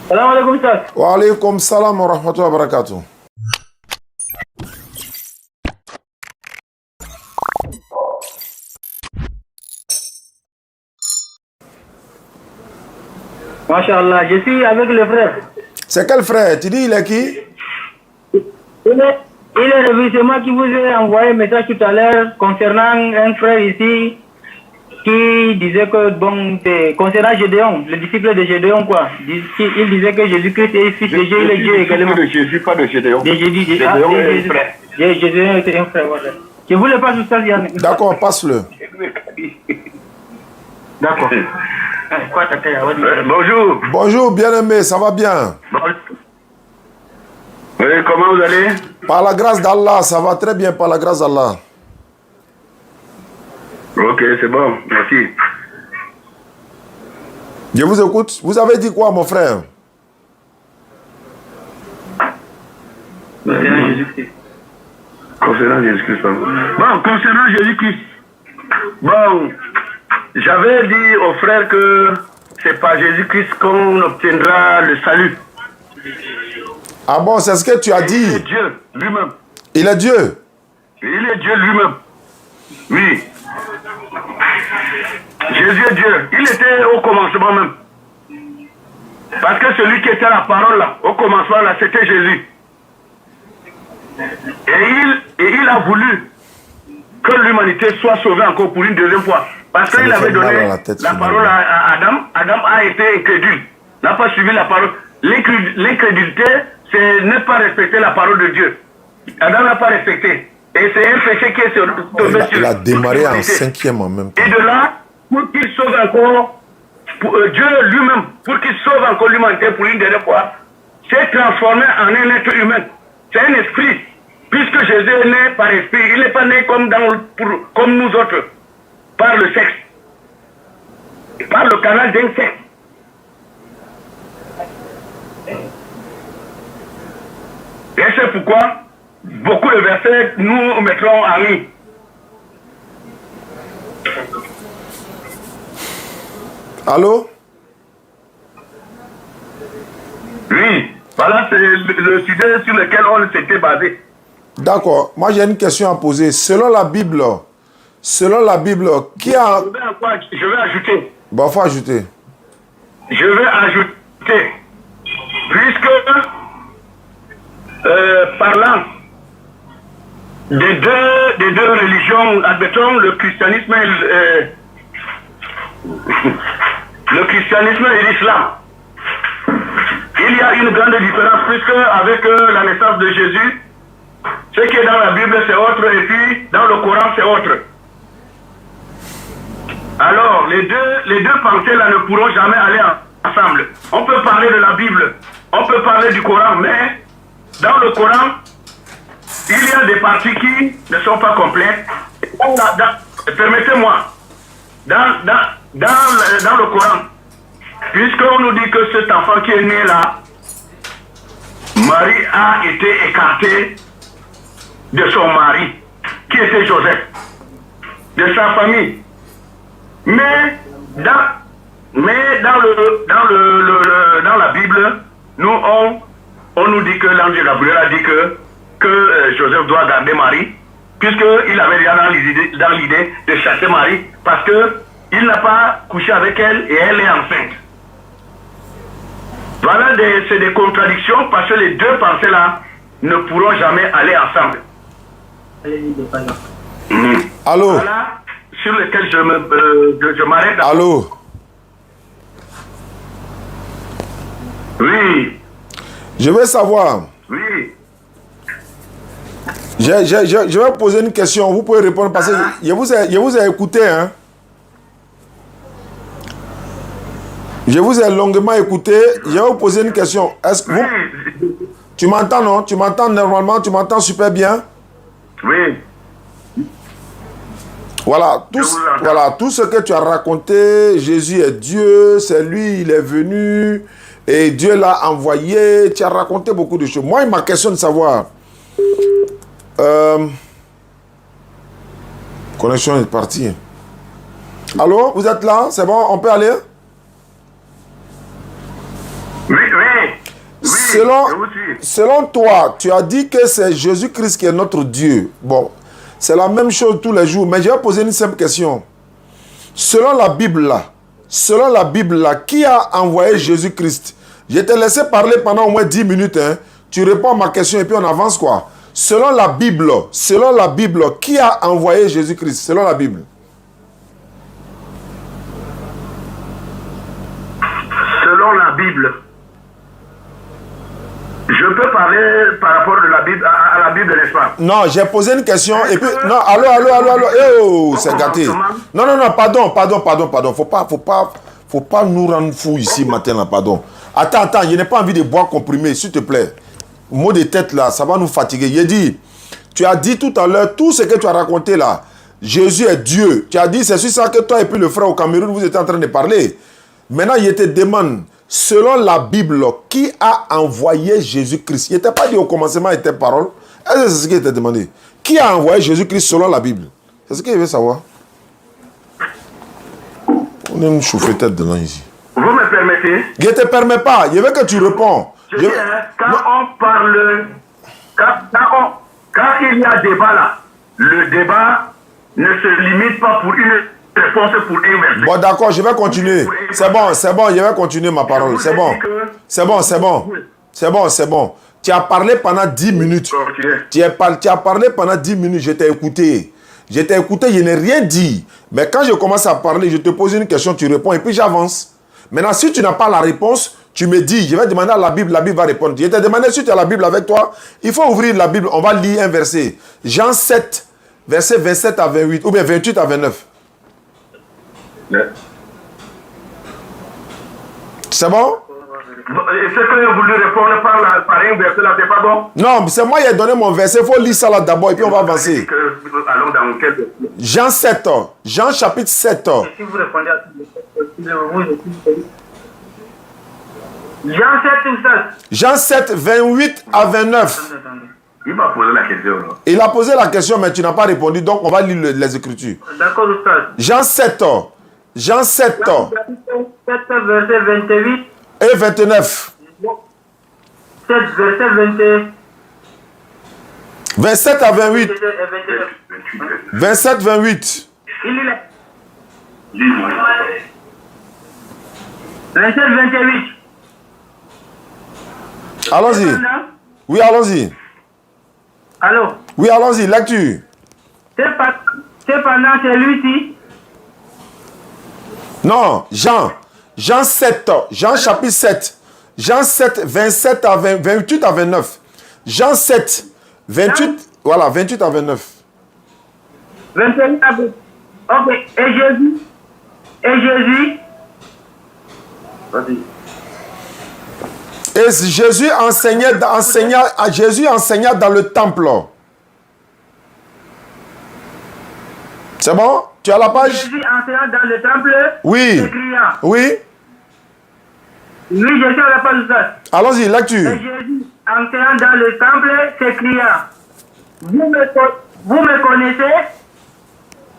Salam alaikum, Ustaz. Wa alaykum salam wa rahmatullahi wa barakatuh. Masha'Allah, je suis avec le frère. C'est quel frère? Tu dis il est qui? Il est revenu, c'est moi qui vous ai envoyé un message tout à l'heure concernant un frère ici qui disait que, bon, concernant Gédéon, le disciple de Gédéon, quoi. Il disait que Jésus-Christ est fils de Dieu, il est Dieu également. De Jésus, pas de Gédéon. De Jésus, Gédéon est un frère. Gédéon était un frère, voilà. Je voulais pas tout ça, Yann. D'accord, passe-le. D'accord. Bonjour. Bonjour, bien-aimé, ça va bien? Oui, comment vous allez? Par la grâce d'Allah, ça va très bien, par la grâce d'Allah. Ok, c'est bon, merci. Je vous écoute. Vous avez dit quoi, mon frère? Concernant Jésus-Christ. Concernant Jésus-Christ. Bon, concernant Jésus-Christ. Bon, j'avais dit aux frères que c'est par Jésus-Christ qu'on obtiendra le salut. Ah bon, c'est ce que tu as Il dit. est Dieu lui-même. Il est Dieu. Il est Dieu lui-même. Oui. Jésus est Dieu. Il était au commencement même. Parce que celui qui était la parole là, au commencement là, c'était Jésus. Et il a voulu que l'humanité soit sauvée encore pour une deuxième fois. Parce qu'il avait donné la parole à Adam. Adam a été incrédule. N'a pas suivi la parole. L'incrédulité, c'est ne pas respecter la parole de Dieu. Adam n'a pas respecté. Et c'est un péché qui est tombé sur Il a démarré en 5e en même temps. Et de là, pour qu'il sauve encore, Dieu lui-même, pour qu'il sauve encore l'humanité pour une dernière fois, s'est transformé en un être humain. C'est un esprit. Puisque Jésus est né par esprit, il n'est pas né comme nous autres, par le sexe, par le canal d'un sexe. Et c'est pourquoi beaucoup de versets nous mettrons en ligne. Allô? Oui, voilà, c'est le sujet sur lequel on s'était basé. D'accord. Moi, j'ai une question à poser. Selon la Bible, qui a... Je vais ajouter. Bon, faut ajouter. Je vais ajouter. Puisque, parlant des deux religions, admettons le christianisme et l'islam, il y a une grande différence puisque avec la naissance de Jésus, ce qui est dans la Bible c'est autre et puis dans le Coran c'est autre. Alors les deux pensées là ne pourront jamais aller ensemble. On peut parler de la Bible, on peut parler du Coran, mais dans le Coran, il y a des parties qui ne sont pas complètes. Permettez-moi, dans le Coran, puisqu'on nous dit que cet enfant qui est né là, Marie a été écartée de son mari, qui était Joseph, de sa famille. Mais dans la Bible, on nous dit que l'ange Gabriel a dit que Joseph doit garder Marie, puisqu'il avait déjà dans l'idée de chasser Marie, parce qu'il n'a pas couché avec elle et elle est enceinte. Voilà, c'est des contradictions parce que les deux pensées-là ne pourront jamais aller ensemble. Allô? Voilà sur lequel je m'arrête. Allô? Oui. Je veux savoir. Oui. Je vais poser une question. Vous pouvez répondre parce que je vous ai écouté. Hein? Je vous ai longuement écouté. Je vais vous poser une question. Est-ce que vous... Tu m'entends, non? Tu m'entends normalement? Tu m'entends super bien? Oui. Voilà, tout ce que tu as raconté, Jésus est Dieu, c'est lui, il est venu, et Dieu l'a envoyé. Tu as raconté beaucoup de choses. Moi, ma question de savoir... connexion est partie. Allô, vous êtes là? C'est bon, on peut aller? Oui, oui. Selon toi, tu as dit que c'est Jésus-Christ qui est notre Dieu. Bon, c'est la même chose tous les jours. Mais je vais poser une simple question. Selon la Bible, qui a envoyé Jésus-Christ? Je t'ai laissé parler pendant au moins 10 minutes. Hein. Tu réponds à ma question et puis on avance quoi? Selon la Bible, qui a envoyé Jésus-Christ? Selon la Bible. Selon la Bible. Je peux parler par rapport à la Bible, n'est-ce pas? Non, j'ai posé une question et puis... Non, allô. Oh, c'est gâté. Non, pardon. Faut pas nous rendre fous ici matin, là, pardon. Attends, je n'ai pas envie de boire comprimé, s'il te plaît. Mot de tête, là, ça va nous fatiguer. J'ai dit, tu as dit tout à l'heure, tout ce que tu as raconté, là, Jésus est Dieu. Tu as dit, c'est sur ça que toi et puis le frère au Cameroun, vous étiez en train de parler. Maintenant, je te demande... Selon la Bible, qui a envoyé Jésus-Christ? Il n'était pas dit au commencement était parole. Est-ce que c'est ce qu'il était demandé? Qui a envoyé Jésus-Christ selon la Bible? C'est ce qu'il veut savoir. On est une chauffe tête dedans ici. Vous me permettez? Je ne te permets pas. Je veux que tu réponds. Quand on parle, quand il y a débat là, le débat ne se limite pas pour une réponse pour un verset. Bon, d'accord, je vais continuer. C'est bon, je vais continuer ma parole. C'est bon. Tu as parlé pendant 10 minutes. Tu as parlé pendant 10 minutes, je t'ai écouté. Je n'ai rien dit. Mais quand je commence à parler, je te pose une question, tu réponds et puis j'avance. Maintenant, si tu n'as pas la réponse, tu me dis, je vais demander à la Bible va répondre. Je t'ai demandé si tu as la Bible avec toi. Il faut ouvrir la Bible, on va lire un verset. Jean 7, verset 27 à 28, ou bien 28 à 29. C'est bon? Est-ce que vous lui répondez par un verset là, c'est pas bon? Non, c'est moi qui ai donné mon verset. Il faut lire ça là d'abord et puis on va avancer. Allons dans quel verset? Jean 7, Jean chapitre 7. Si vous répondez à Jean 7 ou 7? Jean 7, 28 à 29. Il m'a posé la question. Là. Il a posé la question, mais tu n'as pas répondu, donc on va lire les Écritures. D'accord, Oustaz. Jean 7, verset 28 et 29. 7, verset 28. 27 à 28. 27, 28. Il est là. 27, 28. Allons-y. Oui, allons-y. Allô? Oui, allons-y, lecture. Cependant, celui-ci. Non, Jean 7, Jean chapitre 7. Jean 7, 27 à 28 à 29. Jean 7, 28, voilà, 28 à 29. 28 à 29. Ok, et Jésus. Vas-y. Et Jésus enseignait dans le temple. C'est bon? Tu as la page? Jésus enseignant dans le temple. Oui. S'écriant. Oui. Oui, je suis à la page 7. Allons-y, lecture. Et Jésus entrant dans le temple s'écria, vous me connaissez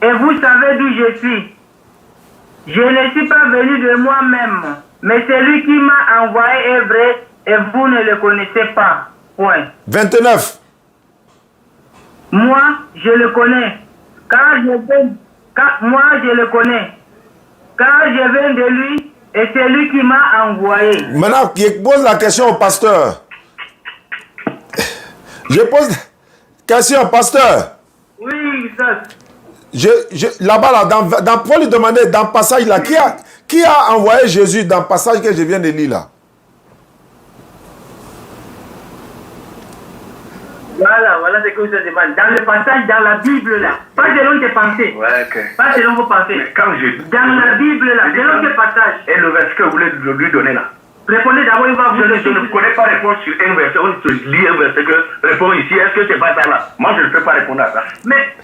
et vous savez d'où je suis. Je ne suis pas venu de moi-même, mais celui qui m'a envoyé est vrai et vous ne le connaissez pas. Point. 29. Moi, je le connais. Moi, je le connais. Car je viens de lui et c'est lui qui m'a envoyé. Maintenant, je pose la question au pasteur. Je pose la question au pasteur. Oui, ça. Là-bas, là, pour lui demander, dans le passage là, qui a envoyé Jésus dans le passage que je viens de lire là? Voilà ce que vous demandez. Dans le passage, dans la Bible là, pas selon tes pensées. Ouais, ok. Pas selon vos pensées. Mais quand dans la Bible là, selon tes passages. Et le verset que vous voulez lui donner là. Répondez d'abord, il va vous donner. Je ne connais pas répondre sur un verset. On te lit un verset que répond ici. Est-ce que c'est pas ça là? Moi, je ne peux pas répondre à ça. Mais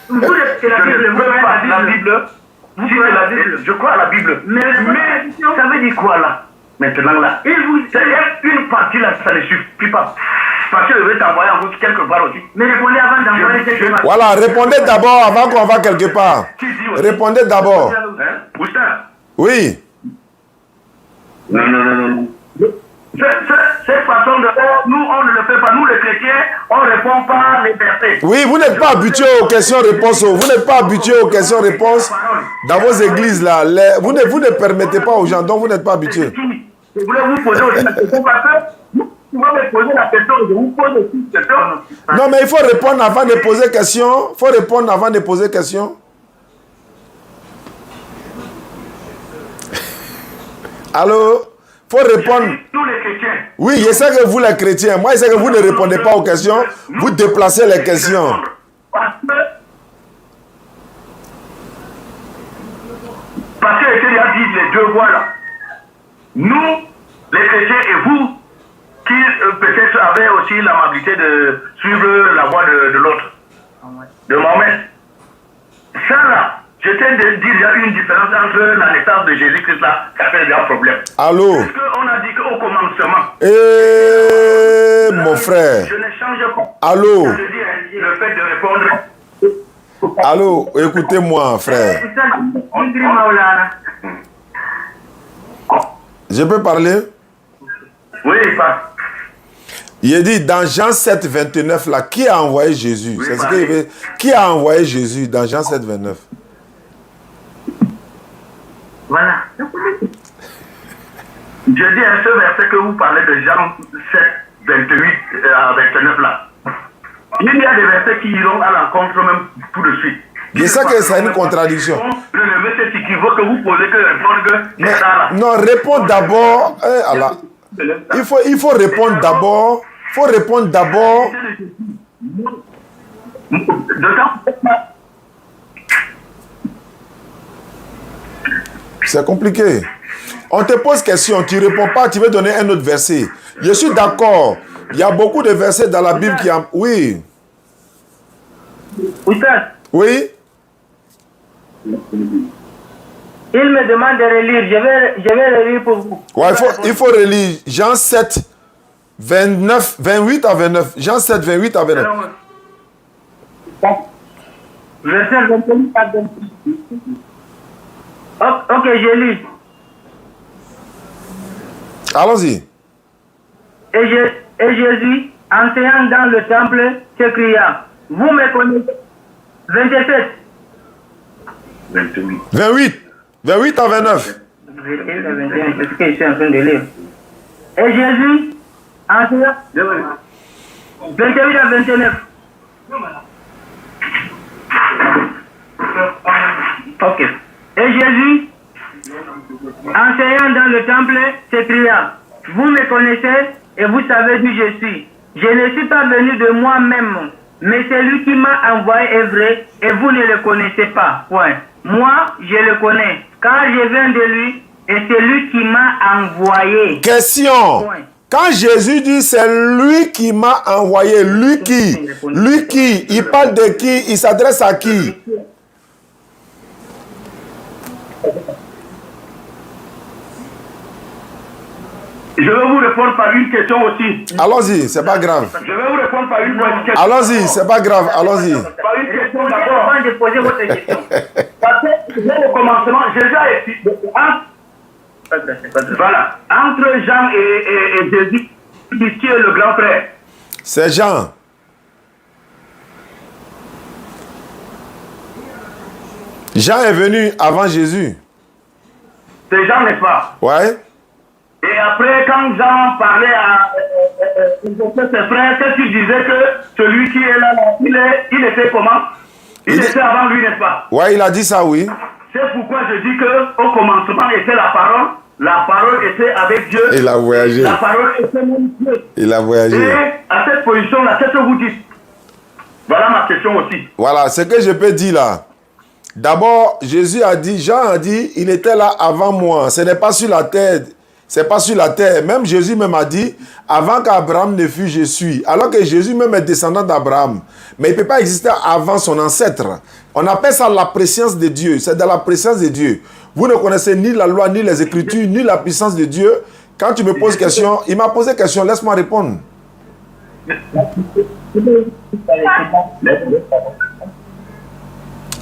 vous c'est la Bible. Je ne peux pas la Bible. Vous croyez la Bible? Je crois à la Bible. Mais ça veut dire quoi là? Maintenant là, une partie là, ça ne suffit pas. Parce que je vais t'envoyer en route quelque part aussi. Mais répondez avant d'envoyer quelque part. Voilà, répondez d'abord avant qu'on va quelque part. Répondez d'abord. Oustaz? Oui. Non. on ne répond pas les versets. Oui, vous n'êtes pas habitué aux questions-réponses. Vous n'êtes pas habitué aux questions-réponses dans vos églises là. Vous ne permettez pas aux gens, donc vous n'êtes pas habitué. Je voulais vous poser aussi la question parce que vous pouvez me poser la question, je vous pose aussi la question. Non, mais il faut répondre avant de poser question. Il faut répondre avant de poser question. Allô? Il faut répondre. Tous les chrétiens. Oui, je sais que vous les chrétiens, moi je sais que vous ne répondez pas aux questions, vous déplacez les questions. Parce que il y a dit les deux voix là. Nous, les chrétiens et vous, qui peut-être avez aussi l'amabilité de suivre la voie de l'autre, de Mohamed. Ça là, je tiens de dire, il y a une différence entre la naissance de Jésus-Christ là, ça fait un problème. Allô? Parce qu'on a dit qu'au commencement. Mon frère. Je ne change pas. Allô? Je dis le fait de répondre. Allô, écoutez-moi, frère. Je peux parler? Oui, il passe. Il dit dans Jean 7, 29, là, qui a envoyé Jésus? Oui, c'est ce qu'il veut. Qui a envoyé Jésus dans Jean 7, 29? Voilà. Je dis un seul verset que vous parlez de Jean 7, 28 à 29 là. Il y a des versets qui iront à l'encontre même tout de suite. Je sais que c'est une contradiction. Le verset équivoque que vous posez que répondre que c'est ça là. Non, réponds d'abord. Il faut répondre d'abord. Il faut répondre d'abord. C'est compliqué. On te pose question, tu ne réponds pas, tu veux donner un autre verset. Je suis d'accord. Il y a beaucoup de versets dans la Bible qui ont... Oui. Oui. Il me demande de relire. Je vais relire pour vous. Ouais, il faut relire Jean 7, 29, 28 à 29. Jean 7, 28 à 29. Verset 28 à 29. Ok, je lis. Allons-y. Et Jésus, enseignant dans le temple, s'écria, vous me connaissez. 27. 28 à 29. 21, c'est ce que je suis en train de lire. Et Jésus, enseignant, 28 à 29. Ok. Et Jésus, enseignant dans le temple, s'écria, vous me connaissez et vous savez d'où je suis. Je ne suis pas venu de moi-même, mais celui qui m'a envoyé est vrai et vous ne le connaissez pas. Point. Moi, je le connais, car je viens de lui et c'est lui qui m'a envoyé. Question. Point. Quand Jésus dit c'est lui qui m'a envoyé, lui qui? Il parle de qui? Il s'adresse à qui? Je vais vous répondre par une question aussi. Allons-y, c'est pas grave. Je vais vous répondre par une question. Allons-y, c'est pas grave, allons-y. Par une question d'abord. Avant de poser votre question. Parce que dès le commencement, Jésus a expliqué. Voilà. Entre Jean et Jésus, qui est le grand frère? C'est Jean. Jean est venu avant Jésus. C'est Jean, n'est-ce pas? Ouais. Et après, quand Jean parlait à ses frères, qu'est-ce qu'il disait que celui qui est là, il était comment? Il était avant lui, n'est-ce pas? Ouais, il a dit ça, oui. C'est pourquoi je dis qu'au commencement était la parole était avec Dieu. Il a voyagé. La parole était même Dieu. Il a voyagé. Et à cette position-là, qu'est-ce que vous dites? Voilà ma question aussi. Voilà, ce que je peux dire là. D'abord, Jésus a dit, Jean a dit, il était là avant moi. Ce n'est pas sur la terre. C'est pas sur la terre. Même Jésus même a dit, avant qu'Abraham ne fût, je suis. Alors que Jésus même est descendant d'Abraham. Mais il ne peut pas exister avant son ancêtre. On appelle ça la préscience de Dieu. C'est dans la présence de Dieu. Vous ne connaissez ni la loi, ni les Écritures, ni la puissance de Dieu. Quand tu me poses question, il m'a posé question, laisse-moi répondre.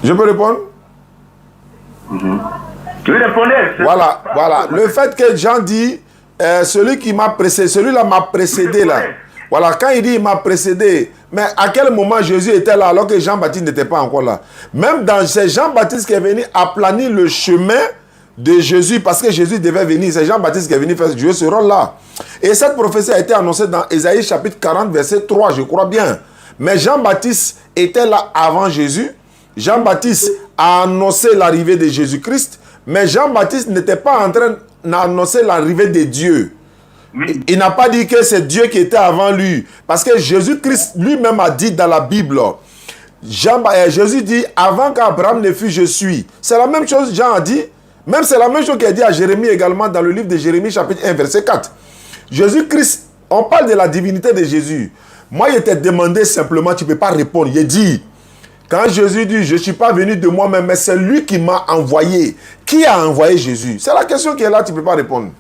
Je peux répondre? Tu répondais. Voilà. Le fait que Jean dit, celui-là m'a précédé là. Voilà, quand il dit il m'a précédé, mais à quel moment Jésus était là alors que Jean-Baptiste n'était pas encore là? Même dans c'est Jean-Baptiste qui est venu aplanir le chemin de Jésus parce que Jésus devait venir. C'est Jean-Baptiste qui est venu faire jouer ce rôle-là. Et cette prophétie a été annoncée dans Ésaïe chapitre 40, verset 3, je crois bien. Mais Jean-Baptiste était là avant Jésus. Jean-Baptiste a annoncé l'arrivée de Jésus-Christ, mais Jean-Baptiste n'était pas en train d'annoncer l'arrivée de Dieu. Il n'a pas dit que c'est Dieu qui était avant lui. Parce que Jésus-Christ lui-même a dit dans la Bible, Jésus dit, avant qu'Abraham ne fût, je suis. C'est la même chose Jean a dit. Même c'est la même chose qu'il a dit à Jérémie également dans le livre de Jérémie chapitre 1 verset 4. Jésus-Christ, on parle de la divinité de Jésus. Moi, il t'ai demandé simplement, tu ne peux pas répondre. Il dit, quand Jésus dit, je ne suis pas venu de moi-même, mais c'est lui qui m'a envoyé. Qui a envoyé Jésus? C'est la question qui est là, tu ne peux pas répondre.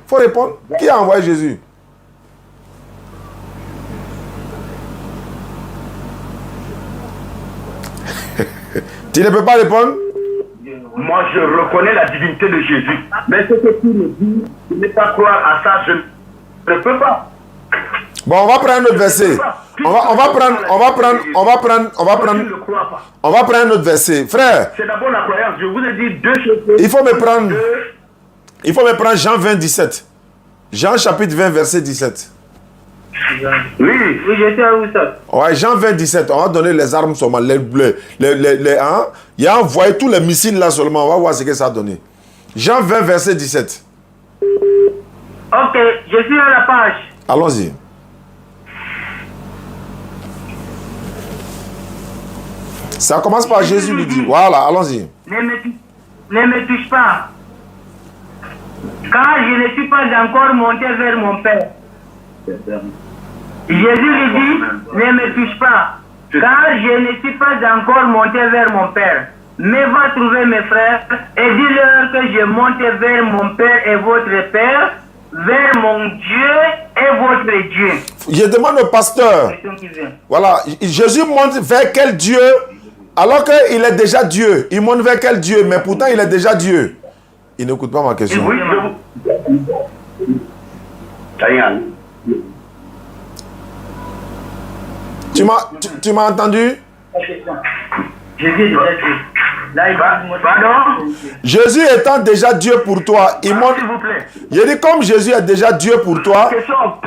Il faut répondre. Qui a envoyé Jésus? Tu ne peux pas répondre? Moi, je reconnais la divinité de Jésus. Mais ce que tu me dis, je ne peux pas croire à ça, je ne peux pas. Bon, on va prendre un autre verset. On va prendre un autre verset. Frère. C'est d'abord la croyance. Je vous ai dit deux choses. Il faut me prendre Jean 20, 17. Jean chapitre 20, verset 17. Oui, j'étais à où ça? Ouais, Jean 20, 17. On va donner les armes seulement. Il a envoyé tous les missiles là seulement. On va voir ce que ça a donné. Jean 20, verset 17. Ok, je suis à la page. Allons-y. Ça commence par Jésus lui dit. Voilà, allons-y. Ne me touche pas. Car je ne suis pas encore monté vers mon Père. Jésus lui dit, ne me touche pas. Car je ne suis pas encore monté vers mon Père. Mais va trouver mes frères et dis-leur que je monte vers mon Père et votre Père, vers mon Dieu et votre Dieu. Je demande au pasteur. Voilà, Jésus monte vers quel Dieu alors qu'il est déjà Dieu? Il monte vers quel Dieu? Mais pourtant il est déjà Dieu. Il n'écoute pas ma question. Oui, tu m'as entendu? Jésus étant déjà Dieu pour toi, il monte. Je dis comme Jésus est déjà Dieu pour toi.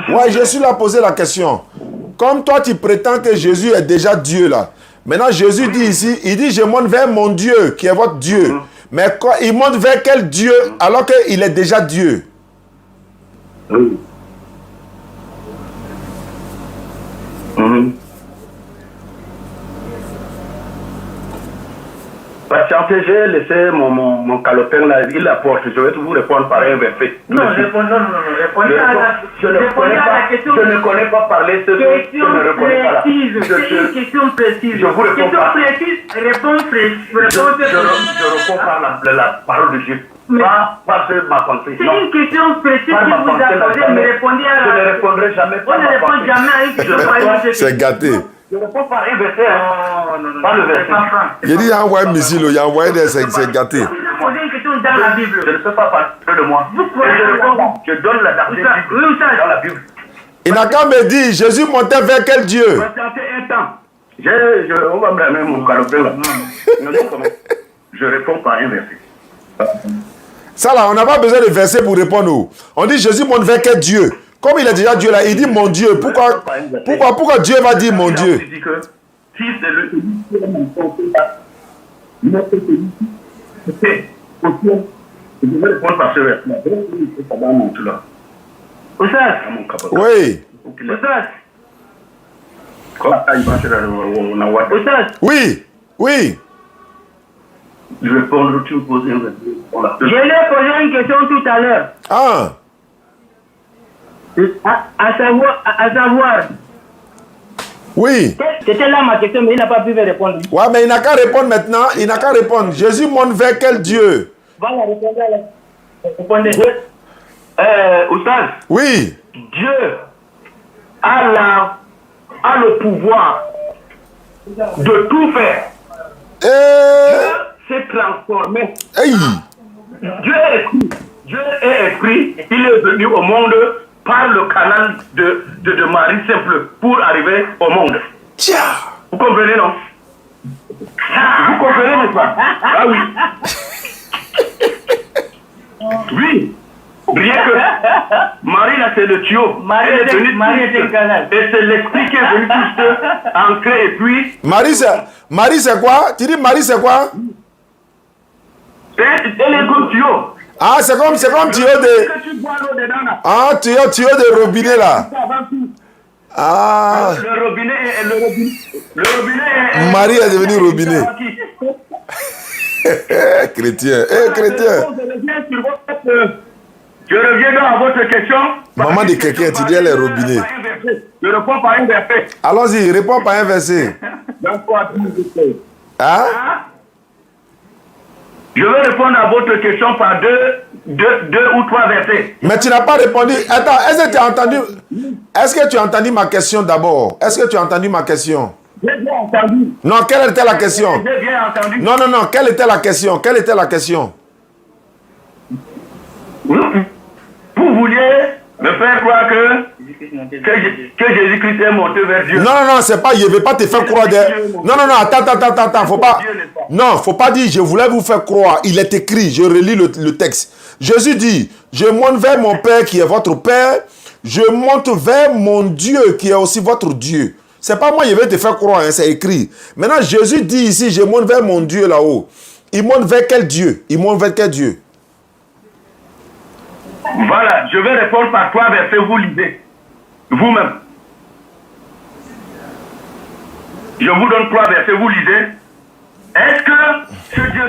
Ouais, je suis là à poser la question. Comme toi tu prétends que Jésus est déjà Dieu là. Maintenant Jésus dit ici, il dit je monte vers mon Dieu qui est votre Dieu. Mais quoi, il monte vers quel Dieu alors qu'il est déjà Dieu? Patientez, j'ai laissé mon calepin là, il apporte. Je vais vous répondre par un verset. Non, répondez à la question. Je ne connais pas parler ce que je ne reconnais pas là. C'est une question précise. Je vous réponds pas. Réponse précise. Je réponds par la parole de Dieu. Pas par ma pensée. C'est une question précise que vous apportez, mais répondez à la... Je ne répondrai jamais par ma pensée. On ne répond jamais à une question. C'est gâté. Je ne réponds pas un verset. Non. Pas le verset. Il dit il a envoyé un missile, il a envoyé des... C'est gâté. Vous posez une question dans la Bible. Je ne peux pas parler de moi. Je donne la date dans la Bible. Il n'a qu'à me dire, Jésus montait vers quel Dieu? Patientez un temps. On va me ramener mon calepin là. Je réponds par un verset. Ça là, on n'a pas besoin de verset pour répondre. On dit Jésus monte vers quel Dieu? Comme il est déjà Dieu là, il dit mon Dieu. Pourquoi Dieu va dire mon Dieu? Il dit que si c'est le... Je vais répondre par ce verset. Oui. Oui. Oui. Je vais répondre, tu me poses un verset. Je lui ai posé une question tout à l'heure. Ah. À savoir. Oui. C'était là ma question, mais il n'a pas pu me répondre. Ouais, mais il n'a qu'à répondre maintenant. Il n'a qu'à répondre. Jésus monte vers quel Dieu? Voilà, répondez. Oustaz. Oui. Dieu a le pouvoir de tout faire. Dieu s'est transformé. Hey. Dieu est esprit. Il est venu au monde par le canal de Marie simple pour arriver au monde. Tiens. Vous comprenez, non? Vous comprenez, n'est-ce pas? Ah oui. Oui. Bien que Marie, là, c'est le tuyau. Marie est le canal. Et c'est l'esprit qui est venu juste ancrer et puis... Marie, c'est quoi? Tu dis Marie, c'est quoi? Elle est comme tuyau. Ah, c'est comme tuyau de... Que tu bois l'eau dedans, là. Ah, tuyau de robinet, là. Ah. Le robinet est... Marie est devenue robinet. Chrétien. Chrétien. Je reviens donc à votre question. Maman de quelqu'un, tu dis elle est robinet. Je réponds par un verset. Allons-y, réponds par un verset. Hein? Je vais répondre à votre question par deux ou trois versets. Mais tu n'as pas répondu. Attends, est-ce que tu as entendu ma question d'abord? Est-ce que tu as entendu ma question? J'ai bien entendu. Non, quelle était la question? J'ai bien entendu. Non, quelle était la question? Quelle était la question? Vous vouliez me faire croire que Jésus-Christ est monté vers Dieu. Non, c'est pas, je ne vais pas te faire croire. Non, attends, faut pas. Non, faut pas dire, je voulais vous faire croire. Il est écrit, je relis le texte. Jésus dit, je monte vers mon Père qui est votre Père, je monte vers mon Dieu qui est aussi votre Dieu. C'est pas moi, je vais te faire croire, hein, c'est écrit. Maintenant, Jésus dit ici, je monte vers mon Dieu là-haut. Il monte vers quel Dieu? Il monte vers quel Dieu? Voilà, je vais répondre par trois versets, vous lisez. Vous-même. Je vous donne trois versets, vous lisez. Est-ce que ce Dieu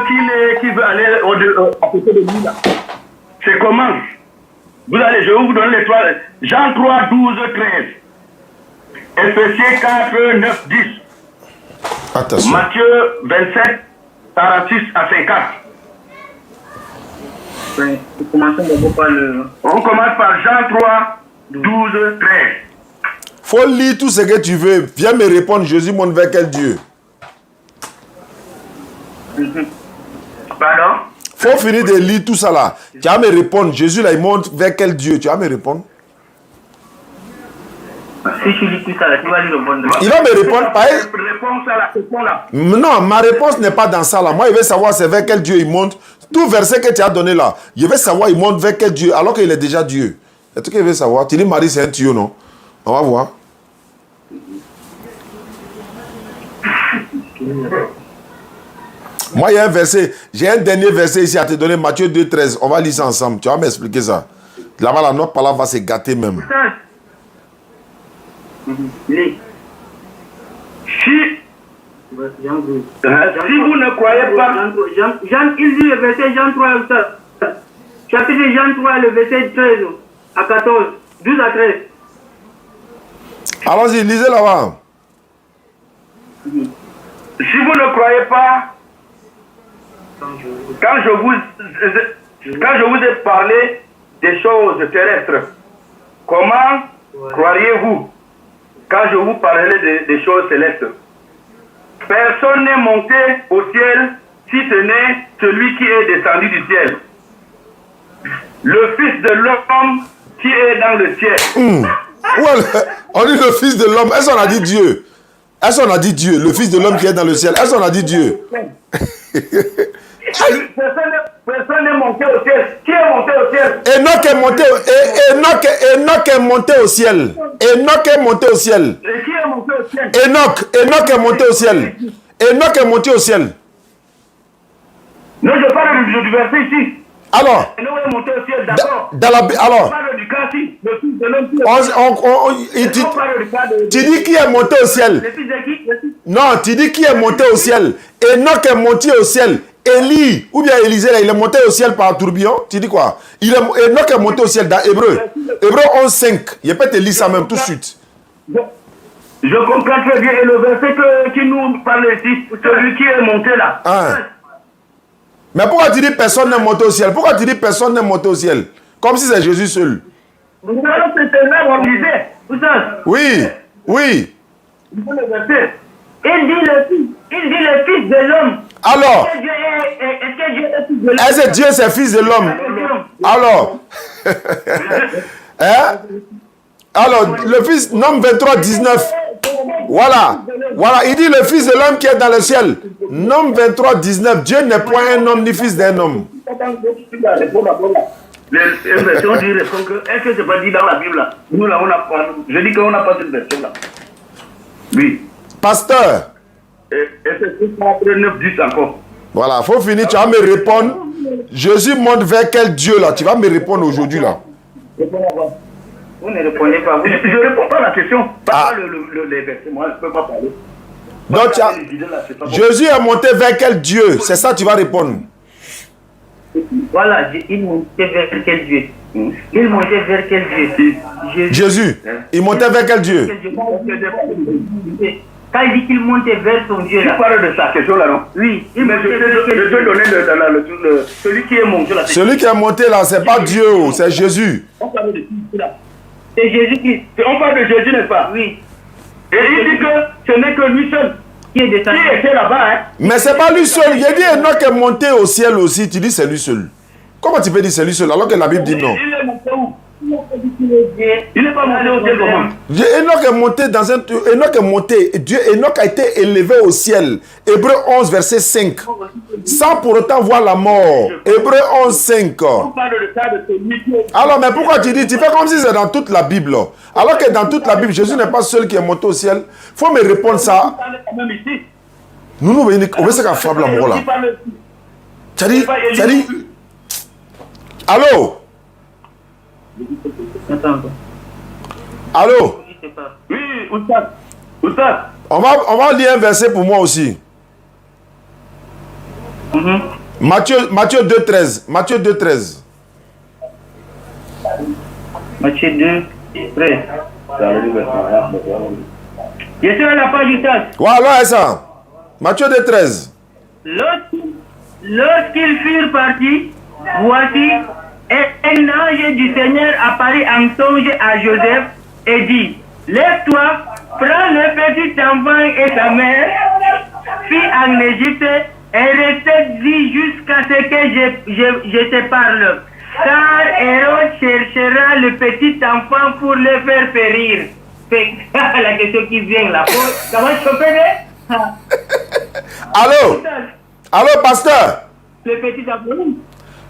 qui veut aller à côté de lui là, c'est comment? Je vais vous donner les trois. Jean 3, 12, 13. Éphésiens 4, 9, 10. Attention. Matthieu 27, 46 à 50. On commence par Jean 3, 12, 13. Faut lire tout ce que tu veux. Viens me répondre, Jésus monte vers quel Dieu? Pardon? Faut finir de lire tout ça là. Tu vas me répondre, Jésus là, il monte vers quel Dieu? Tu vas me répondre? Si tu lis tout ça là, tu vas lire le bon. Il va me répondre. Réponse à la question là. Non, ma réponse n'est pas dans ça là. Moi, je veux savoir c'est vers quel Dieu il monte. Tout verset que tu as donné là, je veux savoir il monte vers quel Dieu alors qu'il est déjà Dieu. C'est tout ce que je veux savoir. Tu dis Marie c'est un tuyau, non? On va voir. Moi, il y a un verset, j'ai un dernier verset ici à te donner, Matthieu 2, 13. On va lire ça ensemble. Tu vas m'expliquer ça. Là-bas, la notre parole va se gâter même. Si vous ne croyez pas, il dit le verset Jean 3, chapitre Jean 3, le verset 13 à 14, 12 à 13. Allons-y, lisez là-bas. Si vous ne croyez pas, quand je vous ai parlé des choses terrestres, comment croiriez-vous quand je vous parlerai des choses célestes? Personne n'est monté au ciel si ce n'est celui qui est descendu du ciel. Le Fils de l'homme qui est dans le ciel. Ouais, on dit le Fils de l'homme. Est-ce qu'on a dit Dieu? Est-ce qu'on a dit Dieu? Le Fils de l'homme qui est dans le ciel. Est-ce qu'on a dit Dieu? Personne n'est monté au ciel. Qui est monté au ciel? Enoch est monté au ciel. Enoch est monté au ciel. Et qui est monté au ciel? Enoch est monté au ciel. Enoch est monté au ciel. Non, je parle du verset ici. Alors, Enoch est monté au ciel d'abord. Alors, je parle du cas ici. Le Fils de l'homme. Tu dis qui est monté au ciel? Le fils de qui? Non, tu dis qui est monté au ciel? Enoch est monté au ciel. Élie, ou bien Élisée, là, il est monté au ciel par tourbillon. Tu dis quoi? Enoch est monté au ciel dans Hébreu. Hébreu 11.5. Je peux te lire ça même tout de suite. Je comprends très bien. Et le verset qui nous parle ici, celui qui est monté là. Hein? Mais pourquoi tu dis personne n'est monté au ciel? Pourquoi tu dis personne n'est monté au ciel? Comme si c'est Jésus seul. Vous savez, c'est même on disait. Vous savez? Oui, oui. Le verset. Il dit le Fils de l'homme. Alors, Est-ce que Dieu est Fils de l'homme? est-ce que Dieu c'est Fils de l'homme? Alors, Hein? Alors, le fils, Nom 23, 19. Voilà. Voilà, il dit le fils de l'homme qui est dans le ciel. Nom 23, 19. Dieu n'est point un homme ni fils d'un homme. Les versions disent que est-ce que c'est pas dit dans la Bible là? Nous là, on a pas. Je dis qu'on n'a pas cette version là. Oui. Pasteur. Et c'est 9, 10 encore. Voilà, il faut finir, tu vas me répondre. Jésus monte vers quel Dieu là? Tu vas me répondre aujourd'hui là. Vous ne répondez pas. Je ne réponds pas à la question. Pas les versets, moi je ne peux pas parler. Donc, Jésus est monté vers quel Dieu? C'est ça tu vas répondre. Voilà, il montait vers quel Dieu? Il montait vers quel Dieu? Jésus. Il montait vers quel Dieu? Quand il dit qu'il montait vers son Dieu là. Tu parles de sa question là, non? Oui. Mais je te donner celui qui est monté là. Celui qui est monté là, c'est pas Dieu, c'est Jésus. On parle de qui là? C'est Jésus-Christ. On parle de Jésus, n'est-ce pas? Oui. Et il dit que ce n'est que lui seul qui est descendu. Qui était là-bas, hein? Mais c'est pas lui seul. Il a dit Enoch est monté au ciel aussi. Tu dis c'est lui seul. Comment tu peux dire c'est lui seul alors que la Bible dit non? Il est monté où? Il n'est pas monté au ciel comment? Enoch est monté dans un... Enoch est monté. Enoch a été élevé au ciel. Hébreu 11, verset 5. Sans pour autant voir la mort. Hébreu 11, 5. Alors, mais pourquoi tu dis? Tu fais comme si c'est dans toute la Bible. Alors que dans toute la Bible, Jésus n'est pas seul qui est monté au ciel. Il faut me répondre ça. Nous, on veut ce qu'on frappe la mort là. Ça dit... Allô? Allô? Oui, Oustad. On va lire un verset pour moi aussi. Matthieu 2,13. Matthieu 2,13. Matthieu 2, 13. Je suis à la page du tas. Voilà, c'est ça. Matthieu 2,13. Lorsqu'ils furent partis, voici, un ange du Seigneur apparut en songe à Joseph et dit, lève-toi, prends le petit enfant et sa mère, fuis en Égypte et reste-y jusqu'à ce que je te parle. Car Hérode cherchera le petit enfant pour le faire périr. C'est la question qui vient là. Comment je peux Allô? Allô, pasteur? Le petit enfant.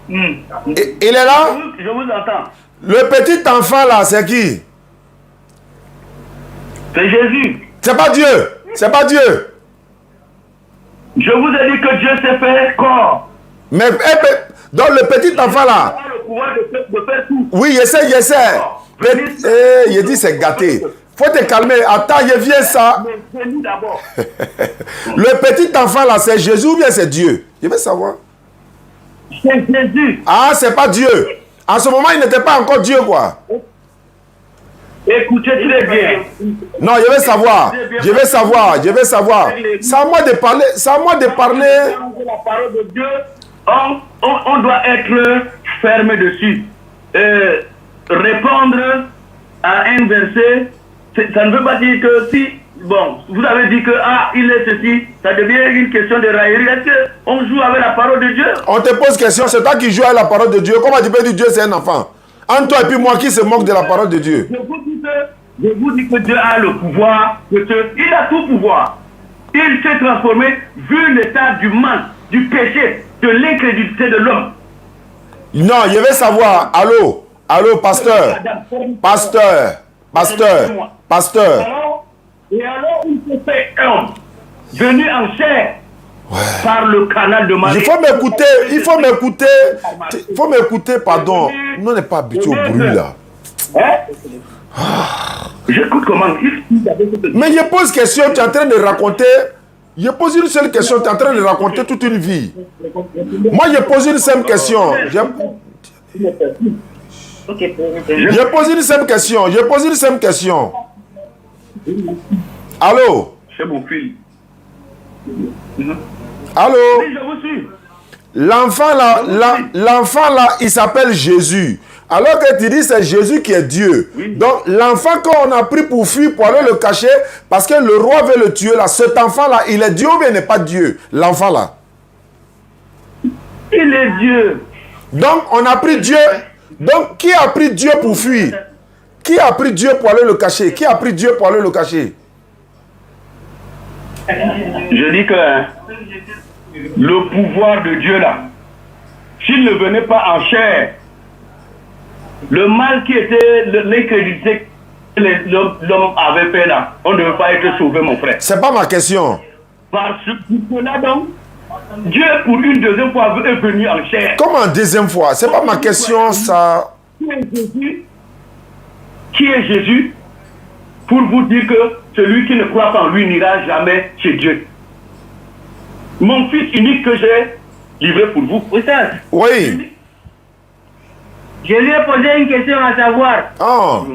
Il est là? Je vous entends. Le petit enfant là, c'est qui? C'est Jésus. C'est pas Dieu. C'est pas Dieu. Je vous ai dit que Dieu s'est fait corps. Mais, donc le petit enfant là. Il a le pouvoir de faire tout. Oui, je sais. Il dit c'est gâté. Faut te calmer. Attends, je viens ça. Mais nous d'abord. Le petit enfant là, c'est Jésus ou bien c'est Dieu? Je veux savoir. C'est Jésus. Ah, c'est pas Dieu. En ce moment, il n'était pas encore Dieu, quoi. Écoutez très bien. Non, je vais savoir. C'est à moi de parler. La parole de Dieu, on doit être ferme dessus. Répondre à un verset, ça ne veut pas dire que si, bon, vous avez dit que, il est ceci, ça devient une question de raillerie. Est-ce qu'on joue avec la parole de Dieu? On te pose question, c'est toi qui joues avec la parole de Dieu. Comment tu peux dire Dieu c'est un enfant? Entre toi et puis moi qui se moque de la parole de Dieu. Je vous dis que Dieu a le pouvoir, il a tout pouvoir. Il s'est transformé vu l'état du mal, du péché, de l'incrédulité de l'homme. Non, je vais savoir. Allô, pasteur. Et alors, il se fait homme, venu en chair, par le canal de Marie. Il faut m'écouter, pardon. Nous, on n'est pas habitué au bruit là. J'écoute comment. Mais je pose question, tu es en train de raconter. Je pose une seule question, tu es en train de raconter toute une vie. Moi, je pose une simple question. Je pose une simple question. Allô? C'est mon fils. Allô? Oui, je vous suis. L'enfant là, il s'appelle Jésus. Alors que tu dis c'est Jésus qui est Dieu. Oui. Donc l'enfant qu'on a pris pour fuir, pour aller le cacher, parce que le roi veut le tuer là, cet enfant là, il est Dieu ou bien il n'est pas Dieu? L'enfant là. Il est Dieu. Donc on a pris Dieu. Donc qui a pris Dieu pour fuir? Qui a pris Dieu pour aller le cacher? Qui a pris Dieu pour aller le cacher? Je dis que le pouvoir de Dieu là, s'il ne venait pas en chair, le mal qui était l'incrédulité que l'homme avait fait là, on ne devait pas être sauvé, mon frère. C'est pas ma question. Parce que là donc, Dieu pour une deuxième fois est venu en chair. Comment deuxième fois? C'est pas ma question, ça. Qui est Jésus? Pour vous dire que celui qui ne croit pas en lui n'ira jamais chez Dieu. Mon fils unique que j'ai livré pour vous. Oui. Je lui ai posé une question à savoir. Oh.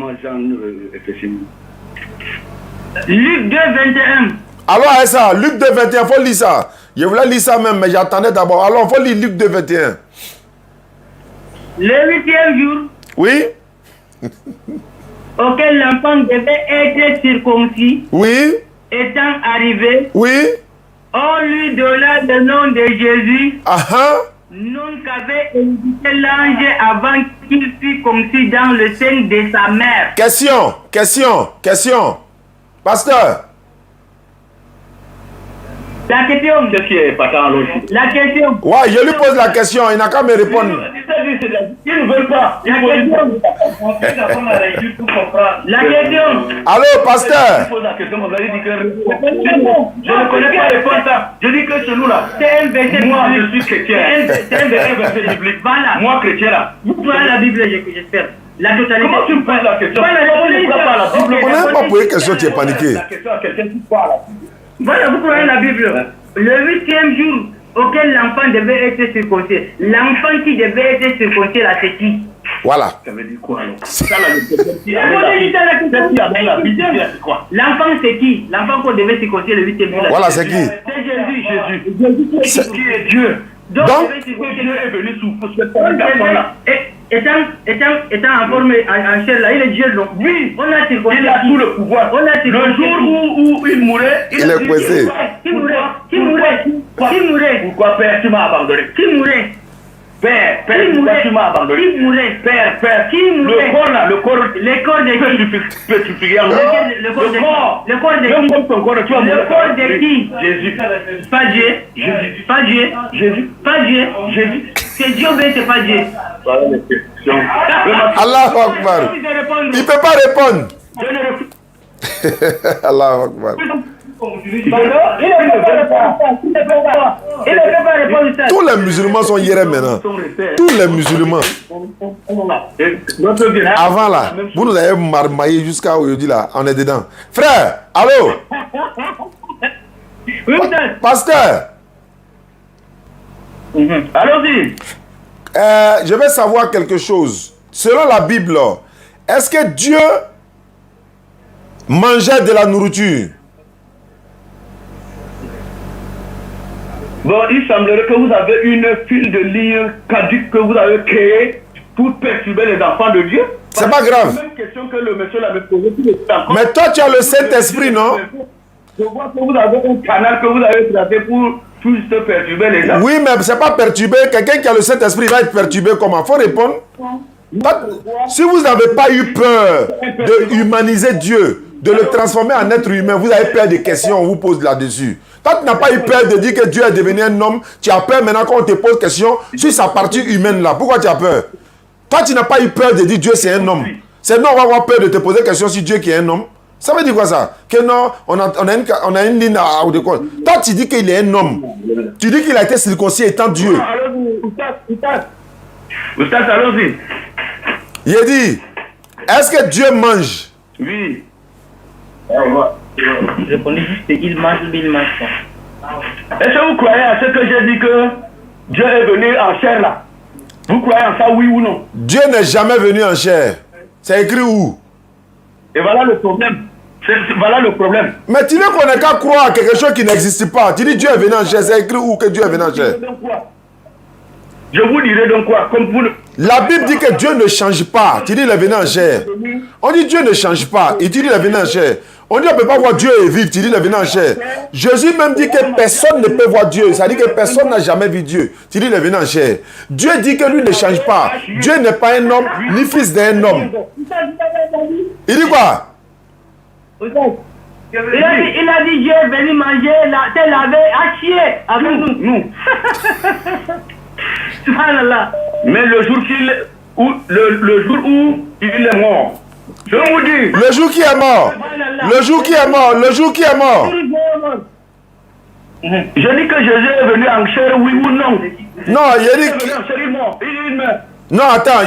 Luc 2, 21. Alors, ça, Luc 2, 21, faut lire ça. Je voulais lire ça même, mais j'attendais d'abord. Alors, faut lire Luc 2, 21. Le 8e jour, Oui? auquel l'enfant devait être circoncis, Oui? étant arrivé, Oui? on lui donna le nom de Jésus, Ah, nom qu'avait indiqué l'ange avant qu'il fût conçu dans le sein de sa mère. Question. Pasteur. La question. Qu'est-ce qui est patent alors? La question. Ouais, je lui pose la question, il n'a qu'à me répondre. Ils ne veulent pas. La question. La question. Allô, pasteur. Je pose la question, vous allez dire que je ne connais pas les réponse là. Je dis que chez nous là, C'est un verset. moi je suis chrétien. C'est un verset biblique. Voilà. Moi chrétien là. Vous croyez à la Bible, j'espère. La totalité. Comment tu me poses la question? Voilà, Tu ne crois pas à la Bible. On n'a même pas posé question, tu es paniqué. La question à quelqu'un qui croit à la Bible. Voilà, vous croyez à la Bible. Le 8e jour auquel l'enfant devait être circoncis. L'enfant qui devait être circoncis là, c'est qui? Voilà. Ça veut dire quoi alors? Ça là, le quoi? L'enfant c'est qui? L'enfant qu'on devait circoncire le 8e jour. Voilà, c'est qui? C'est Jésus. Jésus qui est Dieu. Donc, Dieu est venu sous cette personne-là. Étant en forme en chair là, il est Dieu donc. Oui, on a circoncis. il a tout le pouvoir. On a Le jour où il mourait, il est coincé. Qui mourait? Pourquoi Père, tu m'as abandonné? Qui mourait? Père, pourquoi tu m'as abandonné? Qui mourait? Père, Qui mourait? le corps là, le corps de qui? pétrifié en Le corps de qui? le corps de qui? Le corps de qui? Jésus. Pas Dieu. Jésus. Pas Dieu. Jésus. Pas Dieu. Jésus. C'est Dieu, mais c'est pas Dieu. Voilà les questions. Allahu Akbar. Il ne peut pas répondre. Allahu Akbar. Il ne peut pas répondre ça. Tous les musulmans sont hier maintenant. Tous les musulmans. Avant là, vous nous avez marmaillé jusqu'à aujourd'hui là, on est dedans. Frère, allô? Pasteur. Allons-y. Je vais savoir quelque chose. Selon la Bible, est-ce que Dieu mangeait de la nourriture? Bon, il semblerait que vous avez une file de ligne caduque que vous avez créée pour perturber les enfants de Dieu. C'est pas grave. C'est la même question que le monsieur l'avait posée. Mais toi, tu as le Saint-Esprit, non? Je vois que vous avez un canal que vous avez tracé pour juste perturber les gens. Oui, mais c'est pas perturbé. Quelqu'un qui a le Saint-Esprit va être perturbé comment? Il faut répondre. Si vous n'avez pas eu peur de humaniser Dieu, de le transformer en être humain, vous avez peur des questions, on vous pose là-dessus. Toi, tu n'as pas eu peur de dire que Dieu est devenu un homme. Tu as peur maintenant qu'on te pose question sur sa partie humaine là. Pourquoi tu as peur? Toi, tu n'as pas eu peur de dire Dieu c'est un homme. C'est non, on va avoir peur de te poser question sur Dieu qui est un homme. Ça veut dire quoi ça? Que non, on a une ligne à haut de quoi? Toi, tu dis qu'il est un homme. Tu dis qu'il a été circoncis étant Dieu. Oustaz, allons-y. Il a dit, est-ce que Dieu mange? Oui. Je connais juste qu'il mange ou il mange pas. Est-ce que vous croyez à ce que j'ai dit que Dieu est venu en chair là? Vous croyez en ça, oui ou non? Dieu n'est jamais venu en chair. C'est écrit où? Et voilà le problème. Voilà le problème. Mais tu veux qu'on n'ait qu'à croire à quelque chose qui n'existe pas. Tu dis Dieu est venu en chair. C'est écrit où que Dieu est venu en chair? Je vous dirai donc quoi? Comme vous... La Bible dit que Dieu ne change pas. Tu dis il est venu en chair. On dit Dieu ne change pas. Et tu dis il est venu en chair. On dit on ne peut pas voir Dieu et vivre. Tu dis il est venu en chair. Jésus même dit que personne ne peut voir Dieu. Ça dit que personne n'a jamais vu Dieu. Tu dis il est venu en chair. Dieu dit que lui ne change pas. Dieu n'est pas un homme ni fils d'un homme. Il dit quoi? Il a dit, Dieu est venu manger, t'es lavé, à chier avec nous. Nous. Subhanallah. Mais le jour le jour où il est mort, je vous dis. Le jour qui est mort. Le jour qui est mort. Le jour qui est mort. Je dis que Jésus est venu en chair, oui ou non? Non, il a dit. Il est venu en chair, il est mort. Il meurt. Non, attends.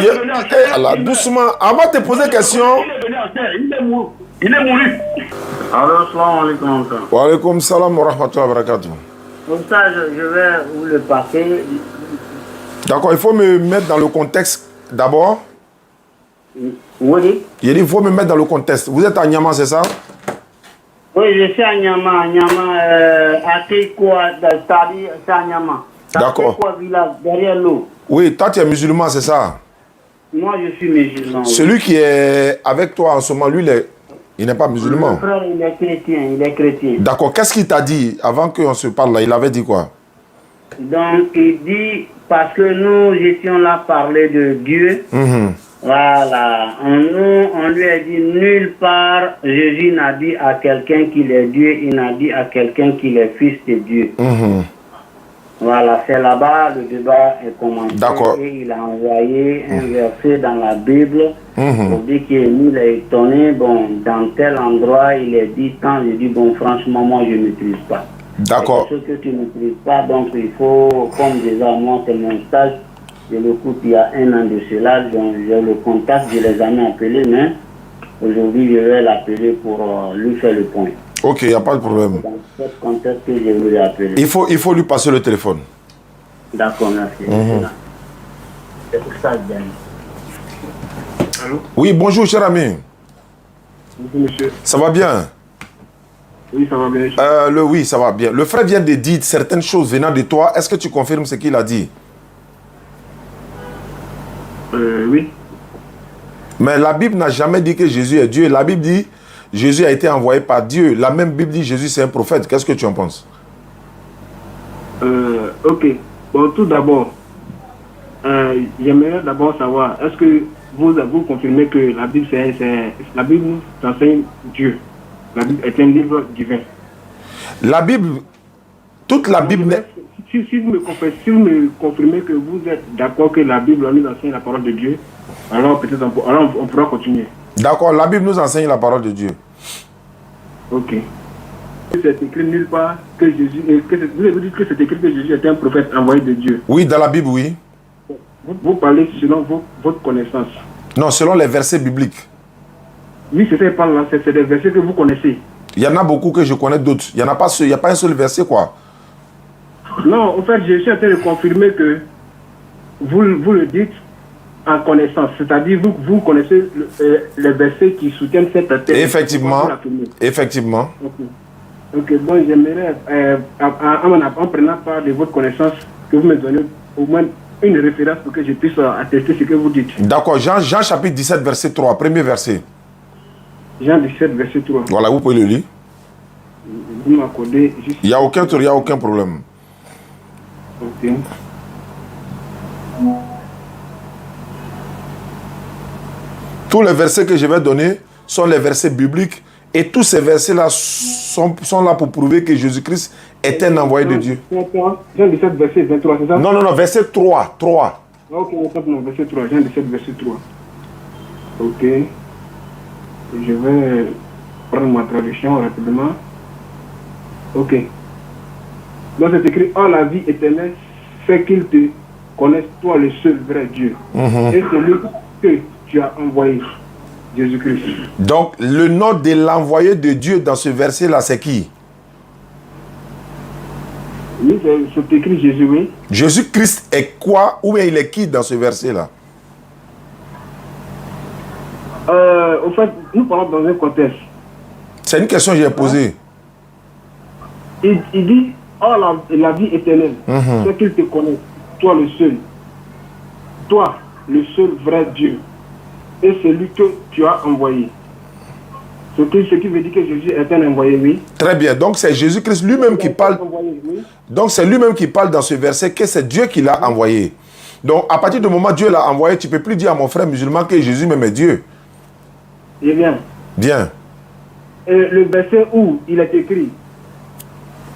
Allah, doucement. Avant de te poser question. Il est venu en chair, il est mort. Il est mouru. Alors, salam alaikum. Wa alaikum salam wa rahmatullahi wa barakatuh. Comme ça, je vais vous le passer. D'accord, il faut me mettre dans le contexte d'abord. Oui. Il dit, il faut me mettre dans le contexte. Vous êtes à Niamey, c'est ça? Oui, je suis à Niamey. À Tekoua, c'est à Niamey. D'accord. Tekoua village, derrière l'eau. Oui, toi tu es musulman, c'est ça? Moi, je suis musulman. Celui qui est avec toi en ce moment, lui, il n'est pas musulman. Mon frère, il est chrétien. Il est chrétien. D'accord, qu'est-ce qu'il t'a dit avant qu'on se parle là? Il avait dit quoi? Donc, il dit, parce que nous étions là à parler de Dieu. Voilà. On lui a dit, nulle part, Jésus n'a dit à quelqu'un qu'il est Dieu, il n'a dit à quelqu'un qu'il est fils de Dieu. Voilà, c'est là-bas, le débat est commencé. D'accord. Et il a envoyé un verset dans la Bible pour dire qu'il est étonné. Bon, dans tel endroit, il est dit tant. Je dis, bon, franchement, moi, je ne maîtrise pas. D'accord. Ce que tu ne maîtrises pas, donc il faut, comme déjà, moi, c'est mon stage. Je l'écoute il y a 1 an de cela. Je le contacte, je les ai jamais appelés, mais aujourd'hui, je vais l'appeler pour lui faire le point. Ok, il n'y a pas de problème. Dans ce contexte que je voulais appeler. Il faut lui passer le téléphone. D'accord, merci. C'est pour ça que je gagne. Allô? Oui, bonjour, cher ami. Bonjour, monsieur. Ça va bien? Oui, ça va bien. Oui, ça va bien. Le frère vient de dire certaines choses venant de toi. Est-ce que tu confirmes ce qu'il a dit? Oui. Mais la Bible n'a jamais dit que Jésus est Dieu. La Bible dit Jésus a été envoyé par Dieu. La même Bible dit Jésus c'est un prophète. Qu'est-ce que tu en penses? Ok. Bon, tout d'abord, j'aimerais d'abord savoir, est-ce que vous confirmez que la Bible, la Bible nous enseigne Dieu? La Bible est un livre divin. La Bible, toute la Bible... Si vous me confirmez que vous êtes d'accord que la Bible nous enseigne la parole de Dieu, alors peut-être on pourra continuer. D'accord, la Bible nous enseigne la parole de Dieu. Ok. C'est écrit nulle part que Jésus... vous avez dit que c'est écrit que Jésus était un prophète envoyé de Dieu. Oui, dans la Bible, oui. Vous parlez selon votre connaissance. Non, selon les versets bibliques. Oui, c'est ça, il parle là. C'est des versets que vous connaissez. Il y en a beaucoup que je connais d'autres. Il n'y a pas un seul verset, quoi. Non, en fait, je suis en train de confirmer que vous le dites en connaissance. C'est-à-dire, vous connaissez les versets qui soutiennent cette thèse. Effectivement. Effectivement. Ok, bon, j'aimerais, en prenant part de votre connaissance, que vous me donnez au moins une référence pour que je puisse attester ce que vous dites. D'accord, Jean chapitre 17, verset 3, premier verset. Jean 17, verset 3. Voilà, vous pouvez le lire. Vous m'accordez juste... Il n'y a aucun tour, il n'y a aucun problème. Ok. Tous les versets que je vais donner sont les versets bibliques et tous ces versets-là sont là pour prouver que Jésus-Christ est un envoyé de Dieu. Jean 17, verset 23, c'est ça? Non, verset 3. Ok, non, verset 3, Jean 17, verset 3. Ok. Je vais prendre ma traduction rapidement. Ok. Donc c'est écrit, oh la vie éternelle, c'est qu'ils te connaissent, toi le seul vrai Dieu. Et celui que tu as envoyé, Jésus-Christ. Donc le nom de l'envoyé de Dieu dans ce verset-là, c'est qui? Oui, c'est écrit Jésus, oui. Jésus-Christ est quoi? Ou bien il est qui dans ce verset-là? En fait, nous parlons dans un contexte. C'est une question que j'ai posée. Il dit, oh la vie éternelle, c'est qu'il te connaît, toi le seul. Toi, le seul vrai Dieu. Et celui que tu as envoyé. Ce qui veut dire que Jésus est un envoyé, oui. Très bien. Donc c'est Jésus-Christ lui-même qui parle. Donc c'est lui-même qui parle dans ce verset que c'est Dieu qui l'a envoyé. Donc à partir du moment où Dieu l'a envoyé, tu ne peux plus dire à mon frère musulman que Jésus même est Dieu. Eh bien. Bien. Et le verset où il est écrit,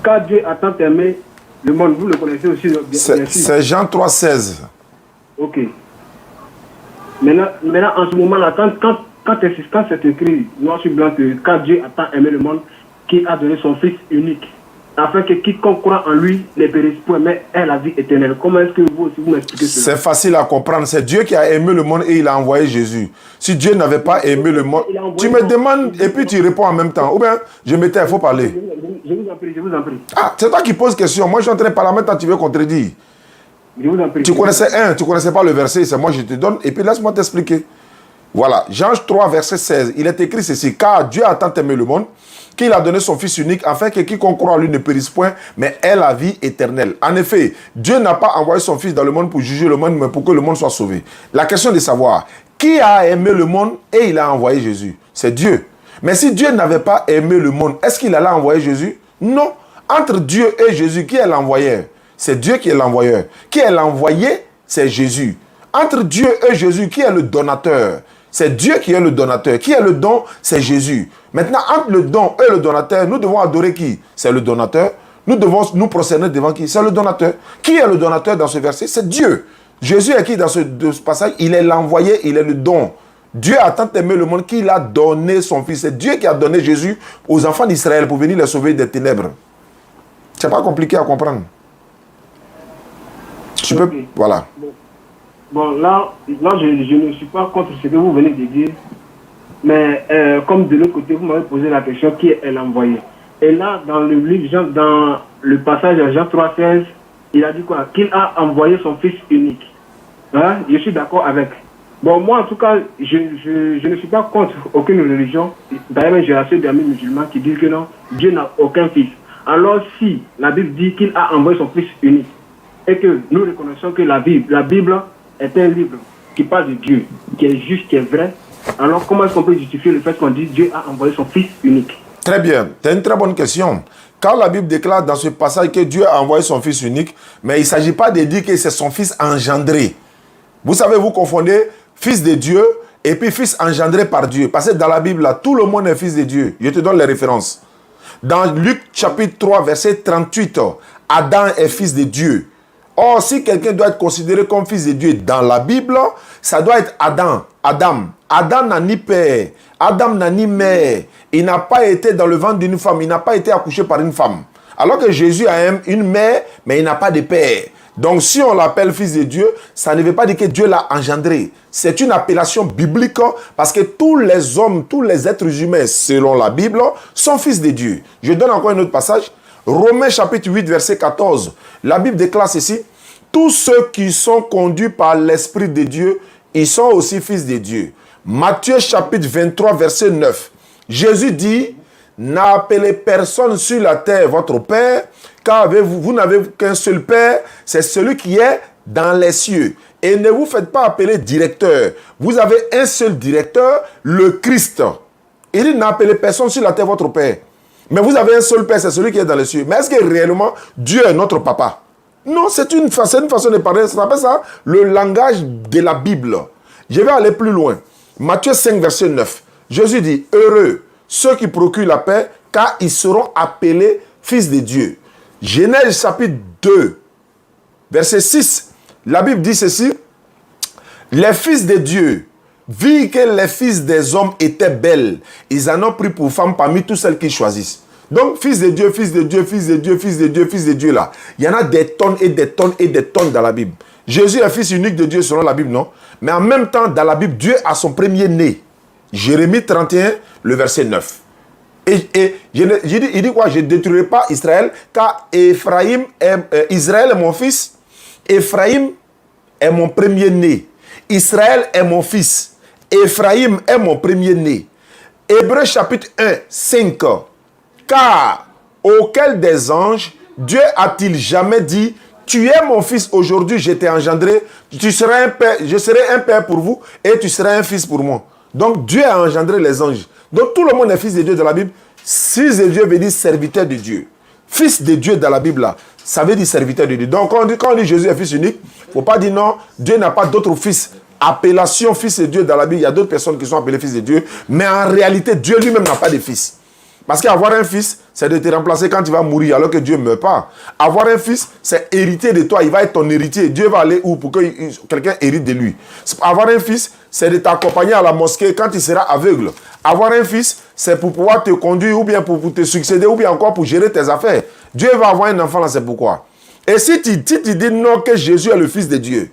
car Dieu a tant aimé le monde, vous le connaissez aussi, bien sûr. C'est Jean 3, 16. Ok. Maintenant, en ce moment-là, quand c'est écrit, noir sur blanc, que car Dieu a tant aimé le monde, qu'il a donné son Fils unique, afin que quiconque croit en lui ne périsse point, mais ait la vie éternelle. Comment est-ce que vous aussi vous m'expliquez cela? C'est facile à comprendre. C'est Dieu qui a aimé le monde et il a envoyé Jésus. Si Dieu n'avait pas aimé le monde, tu me demandes et puis tu réponds en même temps. Ou bien, je me tais, il faut parler. Je vous en prie, je vous en prie. Ah, c'est toi qui poses question. Moi, je suis en train de parler, maintenant tu veux contredire. Je vous en prie. Tu connaissais pas le verset, c'est moi je te donne, et puis laisse-moi t'expliquer. Voilà, Jean 3, verset 16, il est écrit ceci, car Dieu a tant aimé le monde, qu'il a donné son Fils unique, afin que quiconque croit en lui ne périsse point, mais ait la vie éternelle. En effet, Dieu n'a pas envoyé son Fils dans le monde pour juger le monde, mais pour que le monde soit sauvé. La question est de savoir, qui a aimé le monde et il a envoyé Jésus? C'est Dieu. Mais si Dieu n'avait pas aimé le monde, est-ce qu'il allait envoyer Jésus? Non. Entre Dieu et Jésus, qui est l'envoyeur? C'est Dieu qui est l'envoyeur. Qui est l'envoyé? C'est Jésus. Entre Dieu et Jésus, qui est le donateur? C'est Dieu qui est le donateur. Qui est le don? C'est Jésus. Maintenant, entre le don et le donateur, nous devons adorer qui? C'est le donateur. Nous devons nous prosterner devant qui? C'est le donateur. Qui est le donateur dans ce verset? C'est Dieu. Jésus est qui dans ce passage? Il est l'envoyé, il est le don. Dieu a tant aimé le monde qu'il a donné son Fils. C'est Dieu qui a donné Jésus aux enfants d'Israël pour venir les sauver des ténèbres. C'est pas compliqué à comprendre. Tu peux... Voilà. Bon, là je ne suis pas contre ce que vous venez de dire, mais comme de l'autre côté, vous m'avez posé la question, qui est l'envoyé? Et là, dans le livre, dans le passage de Jean 3,16, il a dit quoi? Qu'il a envoyé son Fils unique. Hein? Je suis d'accord avec. Bon, moi, en tout cas, je ne suis pas contre aucune religion. D'ailleurs, j'ai assez d'amis musulmans qui disent que non, Dieu n'a aucun fils. Alors, si la Bible dit qu'il a envoyé son Fils unique, et que nous reconnaissons que la Bible est un livre qui parle de Dieu, qui est juste, qui est vrai, alors comment est-ce qu'on peut justifier le fait qu'on dit Dieu a envoyé son Fils unique? Très bien, c'est une très bonne question. Quand la Bible déclare dans ce passage que Dieu a envoyé son Fils unique, mais il ne s'agit pas de dire que c'est son Fils engendré. Vous savez, vous confondez Fils de Dieu et puis Fils engendré par Dieu. Parce que dans la Bible, là, tout le monde est Fils de Dieu. Je te donne les références. Dans Luc chapitre 3, verset 38, Adam est Fils de Dieu. Or, si quelqu'un doit être considéré comme fils de Dieu dans la Bible, ça doit être Adam. Adam n'a ni père. Adam n'a ni mère. Il n'a pas été dans le ventre d'une femme. Il n'a pas été accouché par une femme. Alors que Jésus a une mère, mais il n'a pas de père. Donc, si on l'appelle fils de Dieu, ça ne veut pas dire que Dieu l'a engendré. C'est une appellation biblique parce que tous les hommes, tous les êtres humains, selon la Bible, sont fils de Dieu. Je donne encore un autre passage. Romains chapitre 8, verset 14. La Bible déclare ceci. Tous ceux qui sont conduits par l'Esprit de Dieu, ils sont aussi fils de Dieu. Matthieu chapitre 23, verset 9. Jésus dit, n'appelez personne sur la terre votre Père, car vous n'avez qu'un seul Père, c'est celui qui est dans les cieux. Et ne vous faites pas appeler directeur. Vous avez un seul directeur, le Christ. Il dit, n'appelez personne sur la terre votre Père. Mais vous avez un seul Père, c'est celui qui est dans les cieux. Mais est-ce que réellement, Dieu est notre papa? Non, c'est une façon de parler. Ça s'appelle ça le langage de la Bible. Je vais aller plus loin. Matthieu 5, verset 9. Jésus dit, heureux ceux qui procurent la paix, car ils seront appelés fils de Dieu. Genèse chapitre 2, verset 6. La Bible dit ceci. Les fils de Dieu, vu que les fils des hommes étaient belles, ils en ont pris pour femmes parmi toutes celles qu'ils choisissent. Donc, fils de Dieu, fils de Dieu, fils de Dieu, fils de Dieu, fils de Dieu, là. Il y en a des tonnes et des tonnes et des tonnes dans la Bible. Jésus est fils unique de Dieu selon la Bible, non? Mais en même temps, dans la Bible, Dieu a son premier-né. Jérémie 31, le verset 9. Et il dit quoi? Je ne détruirai pas Israël, car Israël est mon fils. Ephraïm est mon premier-né. Israël est mon fils. Ephraïm est mon premier-né. Hébreux chapitre 1, 5. Car auquel des anges Dieu a-t-il jamais dit, tu es mon fils, aujourd'hui je t'ai engendré, tu seras un père, je serai un père pour vous et tu seras un fils pour moi. Donc Dieu a engendré les anges. Donc tout le monde est fils de Dieu dans la Bible. Fils de Dieu veut dire serviteur de Dieu. Fils de Dieu dans la Bible, là, ça veut dire serviteur de Dieu. Donc quand on dit Jésus est fils unique, il ne faut pas dire non, Dieu n'a pas d'autre fils appellation fils de Dieu dans la Bible, il y a d'autres personnes qui sont appelées fils de Dieu, mais en réalité, Dieu lui-même n'a pas de fils. Parce qu'avoir un fils, c'est de te remplacer quand tu vas mourir, alors que Dieu ne meurt pas. Avoir un fils, c'est hériter de toi. Il va être ton héritier. Dieu va aller où pour que quelqu'un hérite de lui. Avoir un fils, c'est de t'accompagner à la mosquée quand tu seras aveugle. Avoir un fils, c'est pour pouvoir te conduire ou bien pour te succéder ou bien encore pour gérer tes affaires. Dieu va avoir un enfant là, c'est pourquoi. Et si tu dis non que Jésus est le fils de Dieu,